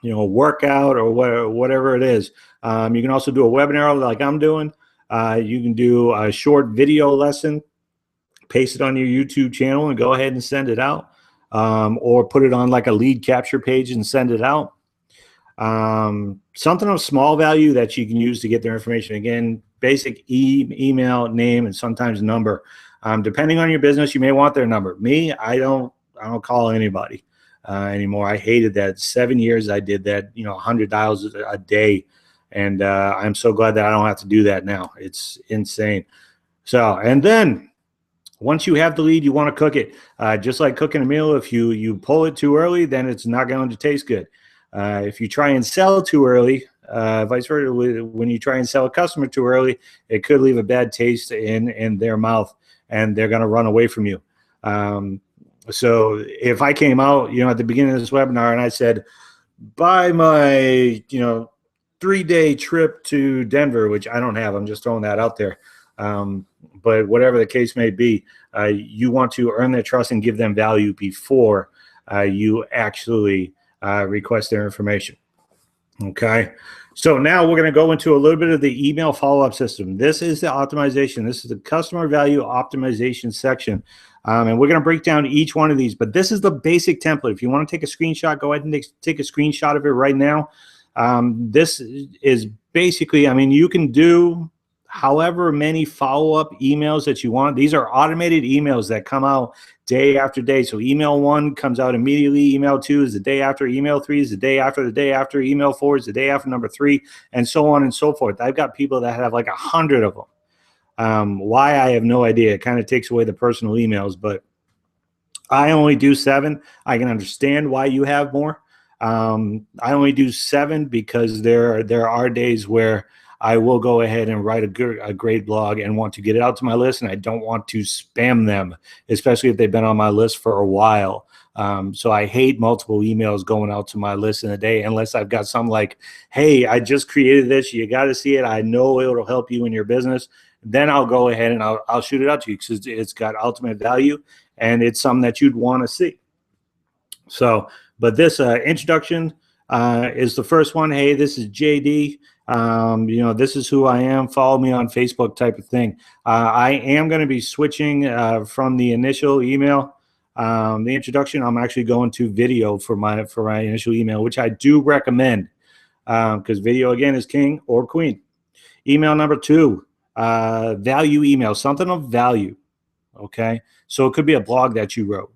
workout or whatever it is. You can also do a webinar like I'm doing. You can do a short video lesson, paste it on your YouTube channel and go ahead and send it out. Or put it on like a lead capture page and send it out. Something of small value that you can use to get their information. Again, basic email, name, and sometimes number. Depending on your business, you may want their number. Me, I don't call anybody anymore. I hated that. 7 years I did that, $100 a day. And I'm so glad that I don't have to do that now. It's insane. So, and then once you have the lead, you want to cook it. Just like cooking a meal, if you pull it too early, then it's not going to taste good. If you try and sell too early, vice versa, when you try and sell a customer too early, it could leave a bad taste in their mouth, and they're going to run away from you. So if I came out, at the beginning of this webinar and I said, buy my, 3-day trip to Denver, which I don't have, I'm just throwing that out there. But whatever the case may be, you want to earn their trust and give them value before you actually request their information. Okay. So now we're going to go into a little bit of the email follow-up system. This is the optimization. This is the customer value optimization section. And we're going to break down each one of these, but this is the basic template. If you want to take a screenshot, go ahead and take a screenshot of it right now. This is basically, you can do however many follow-up emails that you want. These are automated emails that come out day after day. So email 1 comes out immediately. Email 2 is the day after. Email 3 is the day after. The day after. Email 4 is the day after number 3, and so on and so forth. I've got people that have like 100 of them. Why, I have no idea. It kind of takes away the personal emails, but I only do 7. I can understand why you have more. I only do 7 because there are days where I will go ahead and write a great blog and want to get it out to my list, and I don't want to spam them, especially if they've been on my list for a while. So I hate multiple emails going out to my list in a day unless I've got something like, hey, I just created this. You got to see it. I know it'll help you in your business. Then I'll go ahead and I'll shoot it out to you because it's got ultimate value and it's something that you'd want to see. So, but this introduction is the first one. Hey, this is JD. This is who I am. Follow me on Facebook type of thing. I am going to be switching from the initial email, the introduction. I'm actually going to video for my initial email, which I do recommend because video, again, is king or queen. Email number 2, value email, something of value. Okay. So it could be a blog that you wrote,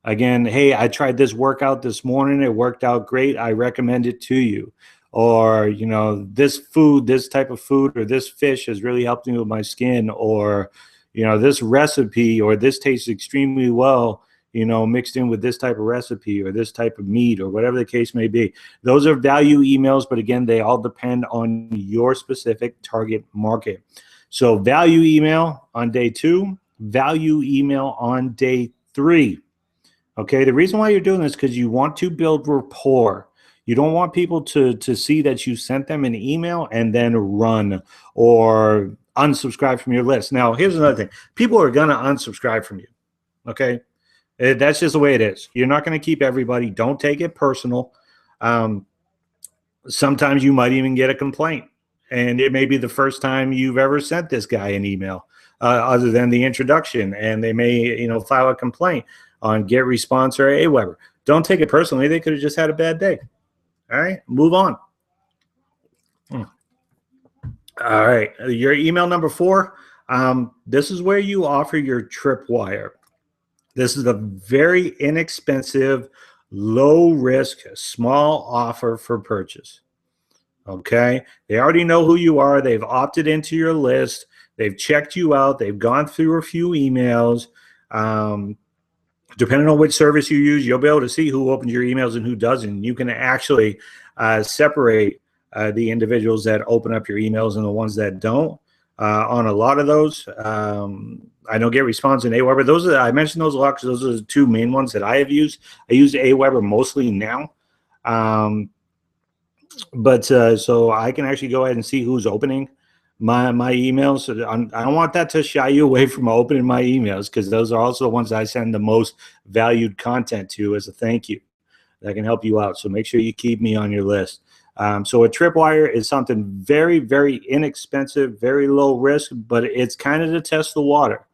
again, hey, I tried this workout this morning. It worked out great. I recommend it to you. Or, this food, this type of food, or this fish has really helped me with my skin, or, this recipe, or this tastes extremely well, mixed in with this type of recipe or this type of meat or whatever the case may be. Those are value emails, but again, they all depend on your specific target market. So value email on day 2, value email on day 3. Okay, the reason why you're doing this is because you want to build rapport. You don't want people to see that you sent them an email and then run or unsubscribe from your list. Now, here's another thing. People are going to unsubscribe from you, okay? That's just the way it is. You're not going to keep everybody. Don't take it personal. Sometimes you might even get a complaint, and it may be the first time you've ever sent this guy an email other than the introduction, and they may, file a complaint on GetResponse or Aweber. Don't take it personally. They could have just had a bad day. All right, move on. All right, your email number 4. This is where you offer your tripwire. This is a very inexpensive, low risk, small offer for purchase. Okay, they already know who you are. They've opted into your list. They've checked you out. They've gone through a few emails. Depending on which service you use, you'll be able to see who opens your emails and who doesn't. You can actually separate the individuals that open up your emails and the ones that don't. On a lot of those, I know GetResponse and Aweber. I mentioned those a lot because those are the 2 main ones that I have used. I use Aweber mostly now. So I can actually go ahead and see who's opening my emails. I don't want that to shy you away from opening my emails, because those are also the ones I send the most valued content to as a thank you that can help you out. So make sure you keep me on your list. So a tripwire is something very, very inexpensive, very low risk, but it's kind of to test the water.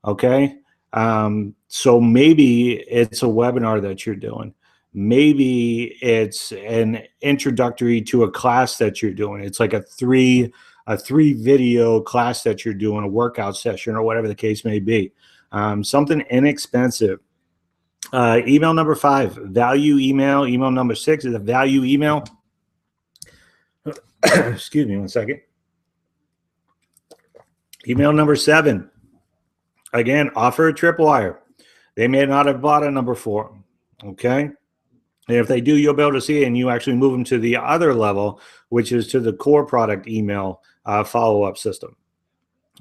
Okay. So maybe it's a webinar that you're doing. Maybe it's an introductory to a class that you're doing. It's like a three video class that you're doing, a workout session or whatever the case may be. Something inexpensive. Email number 5, value email. Email number 6 is a value email. Excuse me one second. Email number 7. Again, offer a tripwire. They may not have bought a number 4. Okay. And if they do, you'll be able to see it, and you actually move them to the other level, which is to the core product email follow-up system.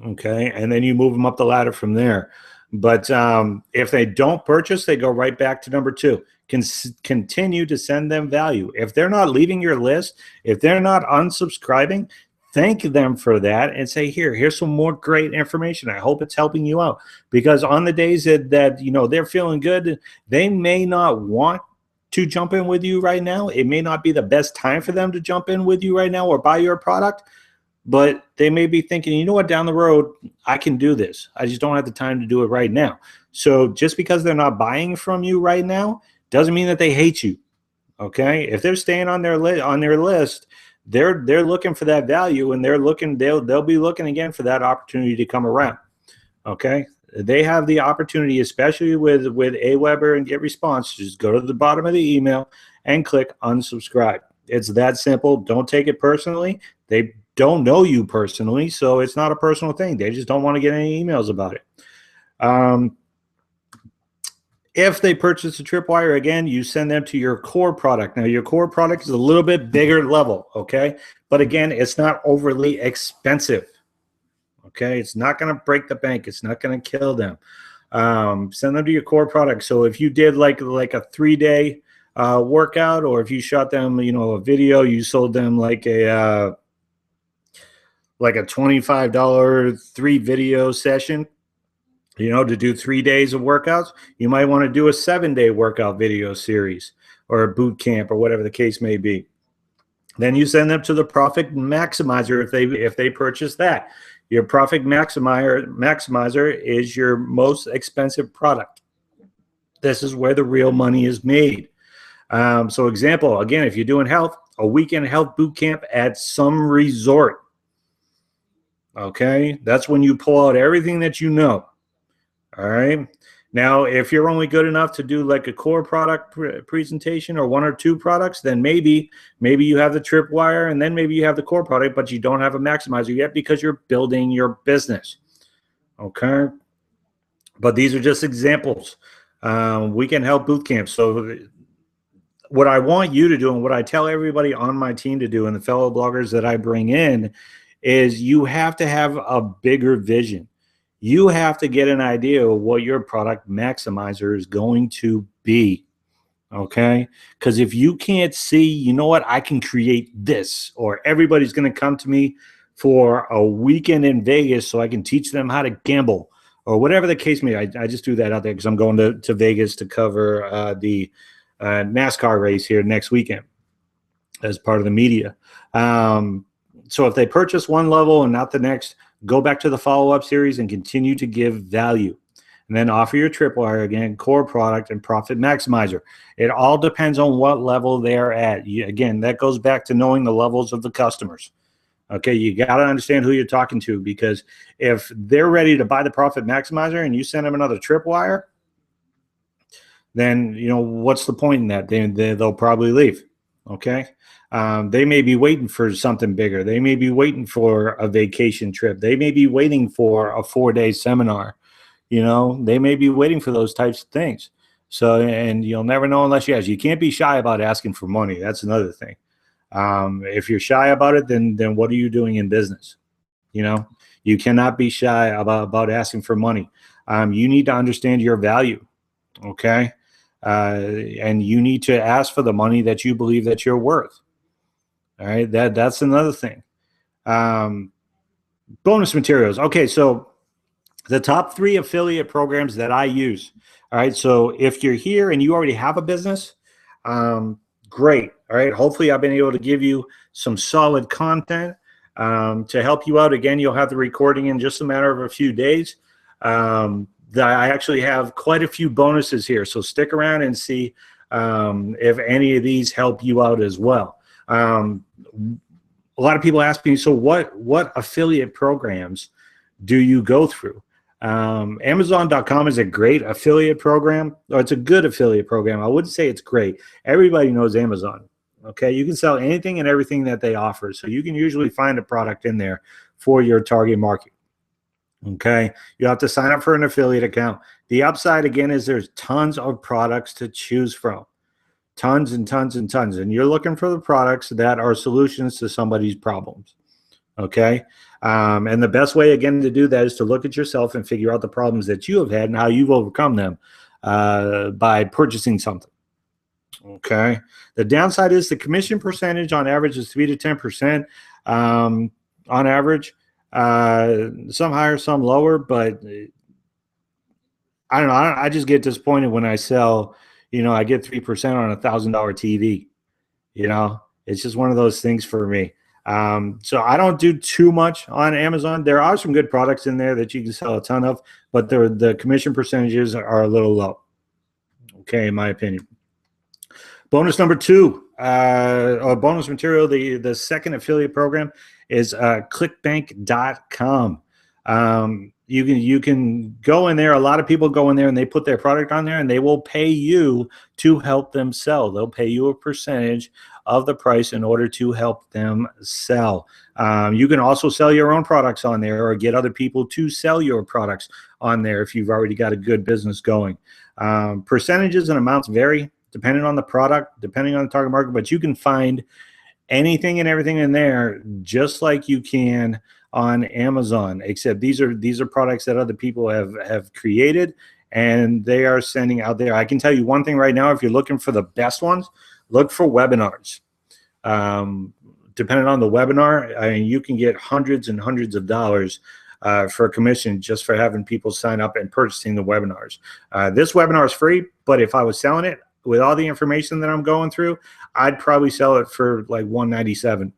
Okay. And then you move them up the ladder from there. But if they don't purchase, they go right back to number 2. Continue to send them value. If they're not leaving your list, if they're not unsubscribing, thank them for that and say, here's some more great information. I hope it's helping you out. Because on the days that they're feeling good, they may not want to jump in with you right now. It may not be the best time for them to jump in with you right now or buy your product, but they may be thinking, you know what, down the road, I can do this. I just don't have the time to do it right now. So just because they're not buying from you right now doesn't mean that they hate you. Okay. If they're staying on their list, they're looking for that value, and they'll be looking again for that opportunity to come around. Okay. They have the opportunity, especially with Aweber and GetResponse, just go to the bottom of the email and click unsubscribe. It's that simple. Don't take it personally. They don't know you personally, so it's not a personal thing. They just don't want to get any emails about it. If they purchase a tripwire, again, you send them to your core product. Now, your core product is a little bit bigger level, okay? But again, it's not overly expensive, okay? It's not going to break the bank. It's not going to kill them. Send them to your core product. So if you did like a 3-day workout, or if you shot them, a video, you sold them like a $25 3-video session, to do 3 days of workouts, you might want to do a 7-day workout video series or a boot camp or whatever the case may be. Then you send them to the Profit Maximizer if they purchase that. Your Profit Maximizer is your most expensive product. This is where the real money is made. So example, again, if you're doing health, a weekend health boot camp at some resort. Okay, that's when you pull out everything that you know. All right. Now, if you're only good enough to do like a core product presentation or 1 or 2 products, then maybe you have the tripwire, and then maybe you have the core product, but you don't have a maximizer yet because you're building your business. Okay. But these are just examples. Weekend help boot camp. So what I want you to do, and what I tell everybody on my team to do, and the fellow bloggers that I bring in, is you have to have a bigger vision. You have to get an idea of what your product maximizer is going to be, okay? Because if you can't see, you know what, I can create this, or everybody's going to come to me for a weekend in Vegas so I can teach them how to gamble, or whatever the case may be. I just do that out there because I'm going to Vegas to cover the NASCAR race here next weekend as part of the media. So if they purchase one level and not the next, go back to the follow-up series and continue to give value. And then offer your tripwire again, core product, and Profit Maximizer. It all depends on what level they're at. Again, that goes back to knowing the levels of the customers. Okay, you got to understand who you're talking to, because if they're ready to buy the Profit Maximizer and you send them another tripwire, then what's the point in that? They'll probably leave. Okay. They may be waiting for something bigger. They may be waiting for a vacation trip. They may be waiting for a 4-day seminar. They may be waiting for those types of things. So, and you'll never know unless you ask. You can't be shy about asking for money. That's another thing. If you're shy about it, then what are you doing in business? You cannot be shy about asking for money. You need to understand your value. Okay. And you need to ask for the money that you believe that you're worth. All right, that's another thing. Bonus materials. Okay, so the top 3 affiliate programs that I use. All right, so if you're here and you already have a business, great. All right, hopefully I've been able to give you some solid content to help you out. Again, you'll have the recording in just a matter of a few days. I actually have quite a few bonuses here, so stick around and see if any of these help you out as well. A lot of people ask me, so what affiliate programs do you go through? Amazon.com is a great affiliate program, or it's a good affiliate program. I wouldn't say it's great. Everybody knows Amazon. Okay, you can sell anything and everything that they offer, so you can usually find a product in there for your target market. Okay, you have to sign up for an affiliate account. The upside, again, is there's tons of products to choose from. Tons and tons and tons. And you're looking for the products that are solutions to somebody's problems. Okay. And the best way, again, to do that is to look at yourself and figure out the problems that you have had and how you've overcome them by purchasing something. Okay. The downside is the commission percentage on average is 3 to 10% on average. Some higher, some lower, but I don't know. I just get disappointed when I sell, I get 3% on a $1,000 TV. It's just one of those things for me. So I don't do too much on Amazon. There are some good products in there that you can sell a ton of, but the commission percentages are a little low. Okay, in my opinion. Bonus number 2, or bonus material, the second affiliate program is clickbank.com. You can go in there. A lot of people go in there and they put their product on there and they will pay you to help them sell. They'll pay you a percentage of the price in order to help them sell. You can also sell your own products on there or get other people to sell your products on there if you've already got a good business going. Percentages and amounts vary depending on the product, depending on the target market, but you can find anything and everything in there just like you can on Amazon, except these are products that other people have created and they are sending out there. I can tell you one thing right now: if you're looking for the best ones, look for webinars. Depending on the webinar, I mean, you can get hundreds and hundreds of dollars for a commission just for having people sign up and purchasing the webinars. This webinar is free, but if I was selling it with all the information that I'm going through, I'd probably sell it for like $197.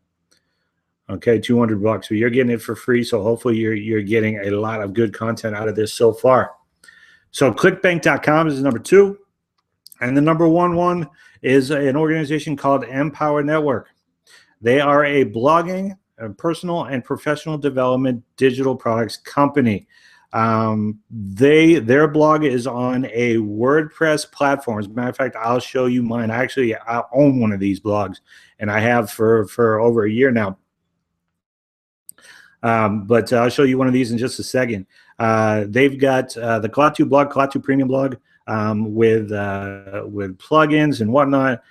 Okay, $200, but you're getting it for free. So hopefully you're getting a lot of good content out of this so far. So clickbank.com is number 2. And the number one is an organization called Empower Network. They are a blogging, a personal and professional development digital products company. Their blog is on a WordPress platform. As a matter of fact, I'll show you mine. I own one of these blogs, and I have for over a year now. But I'll show you one of these in just a second. They've got the Klaatu blog, Klaatu Premium blog, with plugins and whatnot.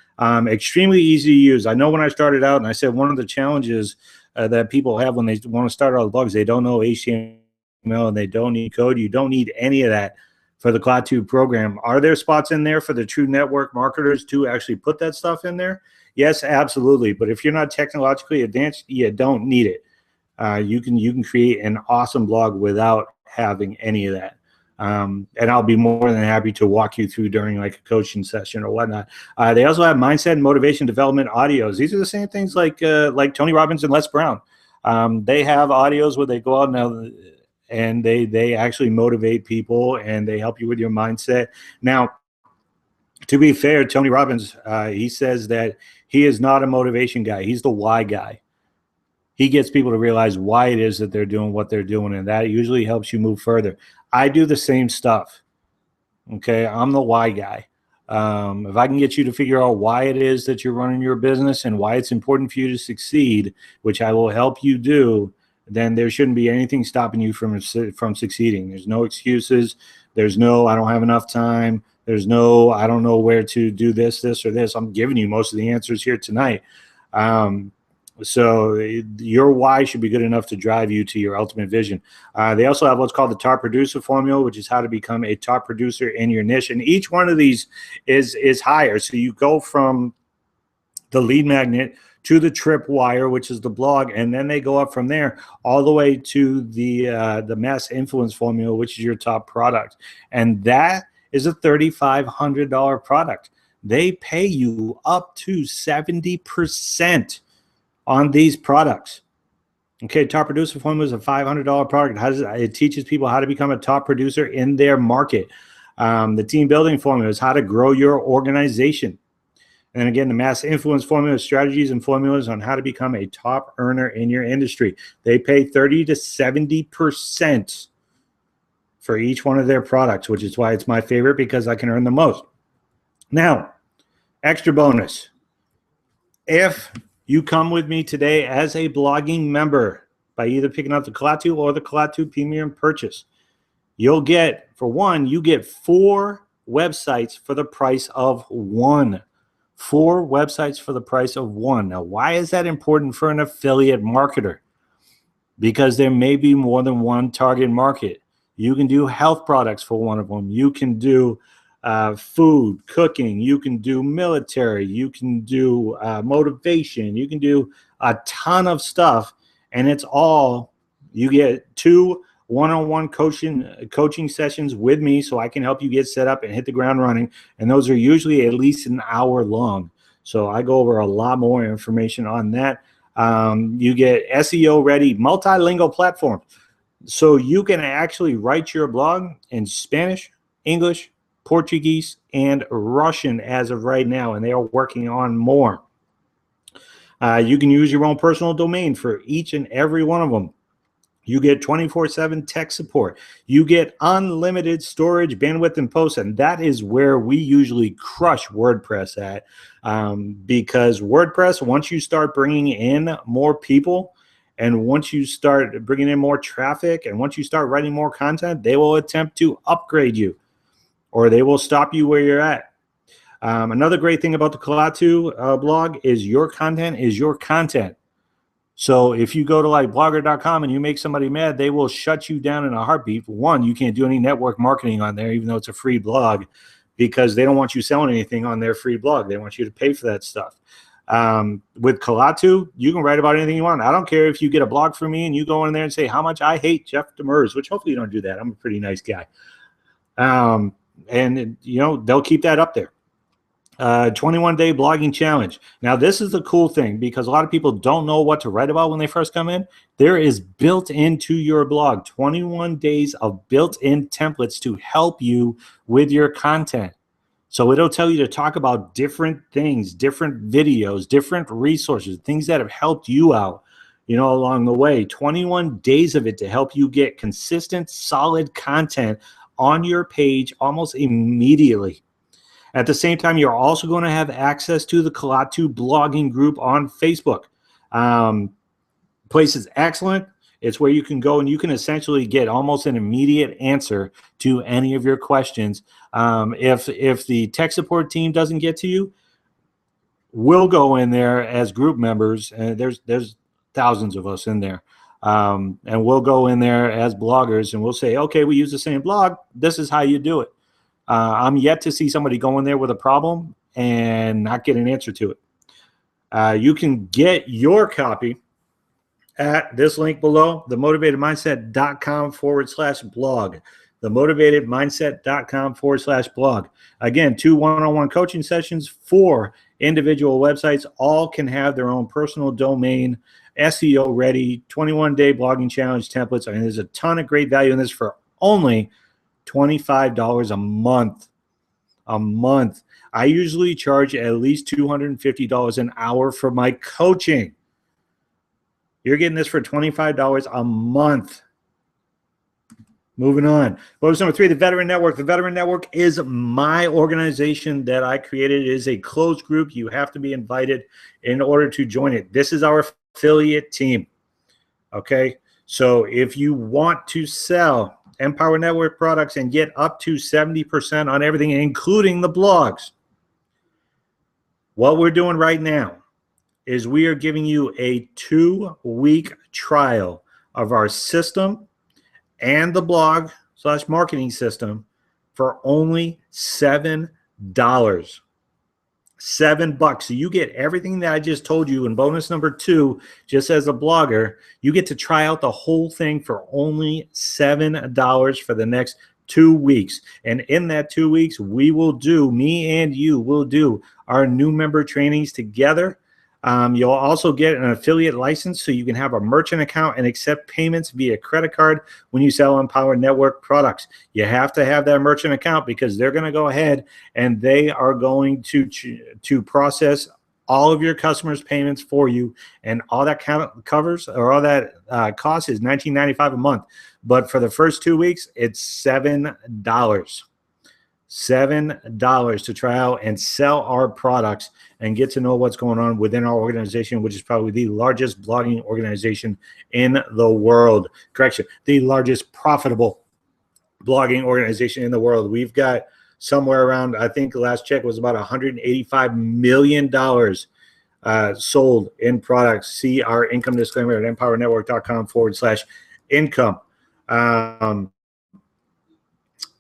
Extremely easy to use. I know when I started out, and I said one of the challenges that people have when they want to start out with blogs, they don't know HTML and they don't need code. You don't need any of that for the Klaatu program. Are there spots in there for the true network marketers to actually put that stuff in there? Yes, absolutely. But if you're not technologically advanced, you don't need it. You can create an awesome blog without having any of that. And I'll be more than happy to walk you through during like a coaching session or whatnot. They also have mindset and motivation development audios. These are the same things like Tony Robbins and Les Brown. They have audios where they go out now and they actually motivate people and they help you with your mindset. Now, to be fair, Tony Robbins, he says that he is not a motivation guy. He's the why guy. He gets people to realize why it is that they're doing what they're doing, and that usually helps you move further. I do the same stuff. Okay, I'm the why guy. If I can get you to figure out why it is that you're running your business and why it's important for you to succeed, which I will help you do, then there shouldn't be anything stopping you from succeeding. There's no excuses. There's no, I don't have enough time. There's no, I don't know where to do this, or this. I'm giving you most of the answers here tonight. So your why should be good enough to drive you to your ultimate vision. They also have what's called the top producer formula, which is how to become a top producer in your niche. And each one of these is higher. So you go from the lead magnet to the tripwire, which is the blog, and then they go up from there all the way to the mass influence formula, which is your top product. And that is a $3,500 product. They pay you up to 70% on these products. Okay, top producer formula is a $500 product. It teaches people how to become a top producer in their market. The team building formula is how to grow your organization. And again, the mass influence formula is strategies and formulas on how to become a top earner in your industry. They pay 30 to 70% for each one of their products, which is why it's my favorite, because I can earn the most. Now, extra bonus. If you come with me today as a blogging member by either picking up the Klaatu or the Klaatu Premium purchase, you'll get, for one, you get 4 websites for the price of 1. 4 websites for the price of 1. Now, why is that important for an affiliate marketer? Because there may be more than one target market. You can do health products for one of them. You can do food, cooking. You can do military. You can do motivation. You can do a ton of stuff, and it's all, you get 2 one-on-one coaching sessions with me, so I can help you get set up and hit the ground running, and those are usually at least an hour long. So I go over a lot more information on that. You get SEO ready multilingual platform, so you can actually write your blog in Spanish, English, Portuguese, and Russian as of right now, and they are working on more. You can use your own personal domain for each and every one of them. You get 24/7 tech support. You get unlimited storage, bandwidth, and posts, and that is where we usually crush WordPress at, because WordPress, once you start bringing in more people, and once you start bringing in more traffic, and once you start writing more content, they will attempt to upgrade you. or they will stop you where you're at. Another great thing about the Kalatu blog is your content is your content. So if you go to like blogger.com and you make somebody mad, they will shut you down in a heartbeat. For one, you can't do any network marketing on there, even though it's a free blog, because they don't want you selling anything on their free blog. They want you to pay for that stuff. With Kalatu, you can write about anything you want. I don't care if you get a blog from me and you go in there and say how much I hate Jeff Demers, which hopefully you don't do that. I'm a pretty nice guy. And you know, they'll keep that up there. 21-day blogging challenge. Now, this is the cool thing, because a lot of people don't know what to write about when they first come in. There is built into your blog 21 days of built-in templates to help you with your content. So it'll tell you to talk about different things, different videos, different resources, things that have helped you out, you know, along the way. 21 days of it to help you get consistent, solid content on your page almost immediately. At the same time, you're also going to have access to the Kalatu blogging group on Facebook. Place is excellent. It's where you can go and you can essentially get almost an immediate answer to any of your questions. If the tech support team doesn't get to you, we'll go in there as group members, and there's thousands of us in there. And we'll go in there as bloggers and we'll say, okay, we use the same blog. This is how you do it. I'm yet to see somebody go in there with a problem and not get an answer to it. You can get your copy at this link below, themotivatedmindset.com/blog. Themotivatedmindset.com/blog. Again, 2 one-on-one coaching sessions, 4 individual websites. All can have their own personal domain, SEO ready, 21-day blogging challenge templates. I mean, there's a ton of great value in this for only $25 a month. I usually charge at least $250 an hour for my coaching. You're getting this for $25 a month. Moving on. Bonus number 3, the Veteran Network. The Veteran Network is my organization that I created. It is a closed group. You have to be invited in order to join it. This is our affiliate team. Okay? So if you want to sell Empower Network products and get up to 70% on everything, including the blogs, what we're doing right now is we are giving you a 2-week trial of our system and the blog/marketing system for only $7. $7. So you get everything that I just told you. And bonus number 2, just as a blogger, you get to try out the whole thing for only $7 for the next 2 weeks. And in that 2 weeks, we will do, me and you will do our new member trainings together. You'll also get an affiliate license so you can have a merchant account and accept payments via credit card when you sell Empower Network products. You have to have that merchant account because they're going to go ahead and they are going to process all of your customers' payments for you, and all that covers, or all that cost is $19.95 a month. But for the first 2 weeks, it's $7. $7 to try out and sell our products and get to know what's going on within our organization, which is probably the largest blogging organization in the world. Correction, the largest profitable blogging organization in the world. We've got somewhere around, I think the last check was about $185 million sold in products. See our income disclaimer at empowernetwork.com/income.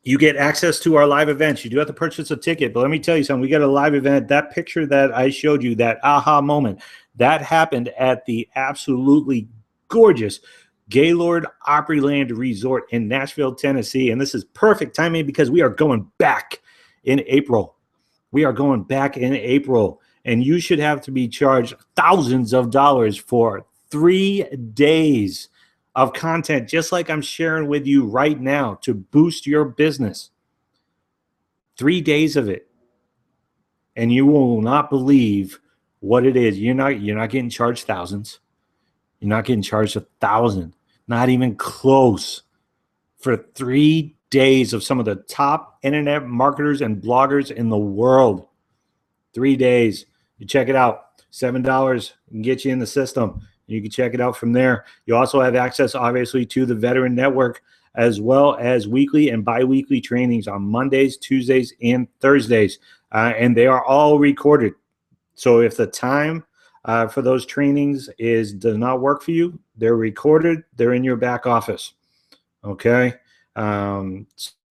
You get access to our live events. You do have to purchase a ticket, but let me tell you something. We got a live event. That picture that I showed you, that aha moment, that happened at the absolutely gorgeous Gaylord Opryland Resort in Nashville, Tennessee. And this is perfect timing because we are going back in April. We are going back in April. And you should have to be charged thousands of dollars for 3 days of content, just like I'm sharing with you right now, to boost your business. 3 days of it. And you will not believe what it is. You're not getting charged thousands. You're not getting charged 1,000. Not even close. For 3 days of some of the top internet marketers and bloggers in the world. 3 days. You check it out. $7 can get you in the system. You can check it out from there. You also have access, obviously, to the Veteran Network as well as weekly and bi-weekly trainings on Mondays, Tuesdays, and Thursdays. And they are all recorded. So if the time for those trainings does not work for you, they're recorded. They're in your back office. Okay.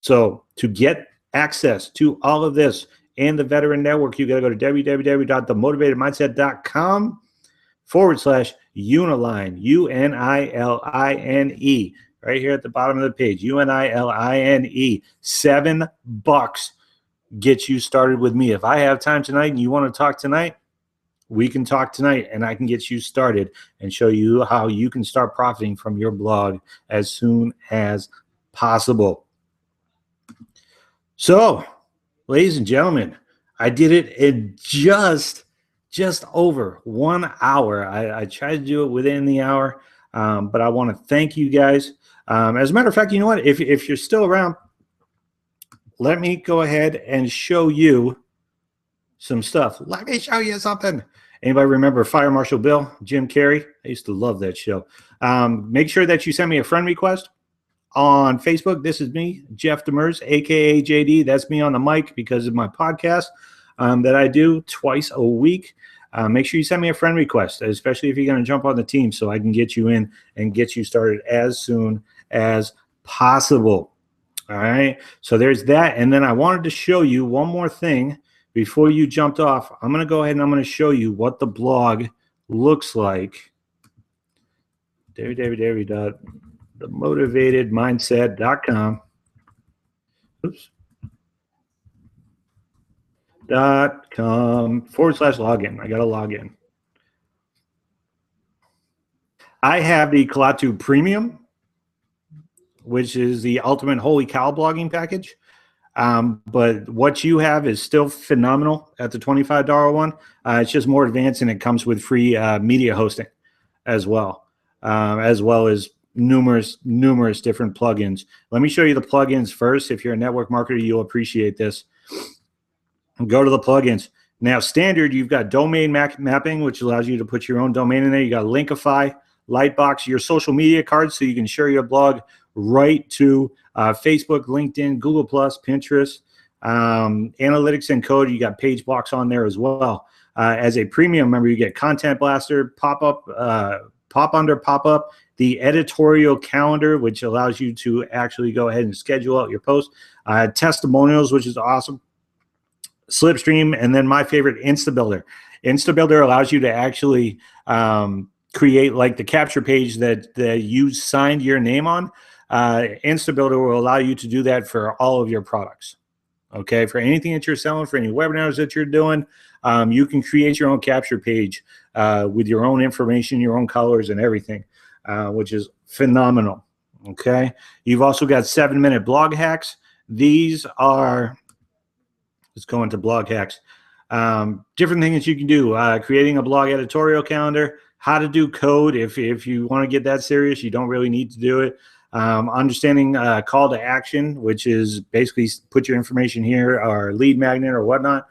So to get access to all of this and the Veteran Network, you got to go to www.themotivatedmindset.com/Uniline, UNILINE, right here at the bottom of the page, UNILINE. $7 gets you started with me. If I have time tonight and you want to talk tonight, we can talk tonight and I can get you started and show you how you can start profiting from your blog as soon as possible. So, ladies and gentlemen, I did it in just over 1 hour. I tried to do it within the hour, but I want to thank you guys. As a matter of fact, you know what? If you're still around, let me go ahead and show you some stuff. Let me show you something. Anybody remember Fire Marshal Bill, Jim Carrey? I used to love that show. Make sure that you send me a friend request on Facebook. This is me, Jeff Demers, aka JD. That's me on the mic because of my podcast that I do twice a week. Make sure you send me a friend request, especially if you're going to jump on the team, so I can get you in and get you started as soon as possible. All right. So there's that. And then I wanted to show you one more thing before you jumped off. I'm going to go ahead and I'm going to show you what the blog looks like. www.themotivatedmindset.com. Oops. .com/login. I got to log in. I have the Kalatu Premium, which is the ultimate holy cow blogging package. But what you have is still phenomenal at the $25 one. It's just more advanced, and it comes with free media hosting as well as numerous different plugins. Let me show you the plugins first. If you're a network marketer, you'll appreciate this. Go to the plugins. Now, standard, you've got domain mapping, which allows you to put your own domain in there. You got Linkify, Lightbox, your social media cards, so you can share your blog right to Facebook, LinkedIn, Google+, Pinterest, Analytics and Code. You got Page Blocks on there as well. As a premium member, you get Content Blaster, Pop-Up, the editorial calendar, which allows you to actually go ahead and schedule out your posts, testimonials, which is awesome, Slipstream, and then my favorite, Instabuilder. Instabuilder allows you to actually create like the capture page that you signed your name on. Instabuilder will allow you to do that for all of your products. Okay, for anything that you're selling, for any webinars that you're doing, you can create your own capture page with your own information, your own colors and everything, which is phenomenal. Okay, you've also got 7-minute blog hacks. These are, let's go into blog hacks. Different things that you can do, creating a blog editorial calendar, how to do code. If you want to get that serious, you don't really need to do it. Understanding call to action, which is basically put your information here, or lead magnet or whatnot.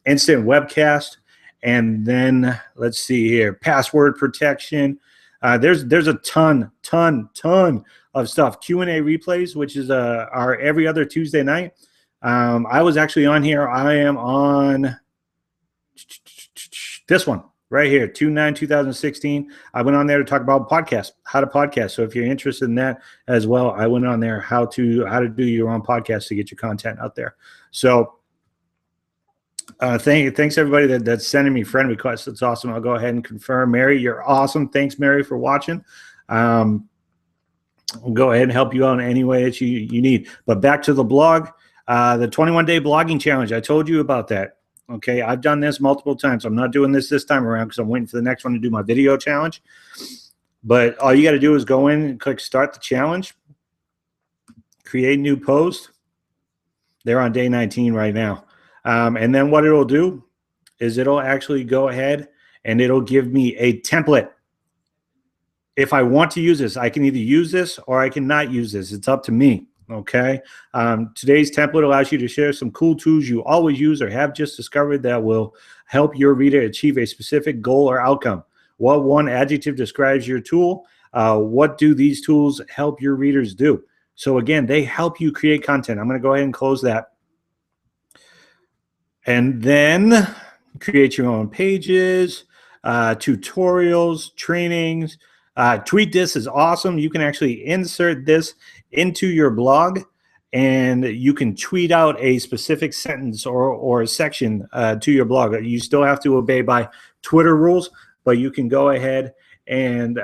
Instant webcast. And then let's see here, password protection. There's a ton of stuff. Q&A replays, which is our every other Tuesday night. I was actually on here. I am on this one right here, 2/9/2016. I went on there to talk about podcasts, how to podcast. So if you're interested in that as well, I went on there how to do your own podcast to get your content out there. So thanks everybody that's sending me friend requests. That's awesome. I'll go ahead and confirm. Mary, you're awesome. Thanks, Mary, for watching. I'll go ahead and help you out in any way that you need. But back to the blog, the 21-day blogging challenge. I told you about that. Okay, I've done this multiple times. I'm not doing this time around because I'm waiting for the next one to do my video challenge. But all you got to do is go in and click start the challenge, create new post. They're on day 19 right now. And then what it'll do is it'll actually go ahead and it'll give me a template. If I want to use this, I can either use this or I cannot use this. It's up to me. Okay. Today's template allows you to share some cool tools you always use or have just discovered that will help your reader achieve a specific goal or outcome. What one adjective describes your tool? What do these tools help your readers do? So again, they help you create content. I'm going to go ahead and close that. And then create your own pages, tutorials, trainings. Tweet This is awesome. You can actually insert this into your blog, and you can tweet out a specific sentence or a section to your blog. You still have to obey by Twitter rules, but you can go ahead and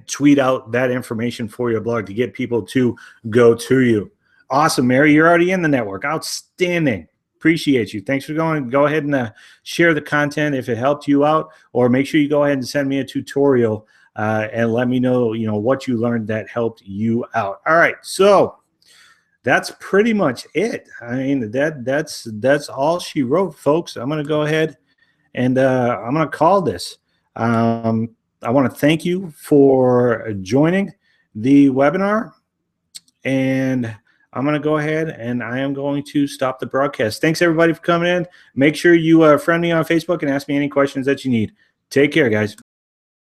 tweet out that information for your blog to get people to go to you. Awesome, Mary. You're already in the network. Outstanding. Appreciate you. Thanks for going. Go ahead and share the content if it helped you out, or make sure you go ahead and send me a tutorial and let me know, what you learned that helped you out. All right. So that's pretty much it. I mean, that's all she wrote, folks. I'm going to go ahead and I'm going to call this. I want to thank you for joining the webinar, and I'm going to go ahead and I am going to stop the broadcast. Thanks, everybody, for coming in. Make sure you friend me on Facebook and ask me any questions that you need. Take care, guys.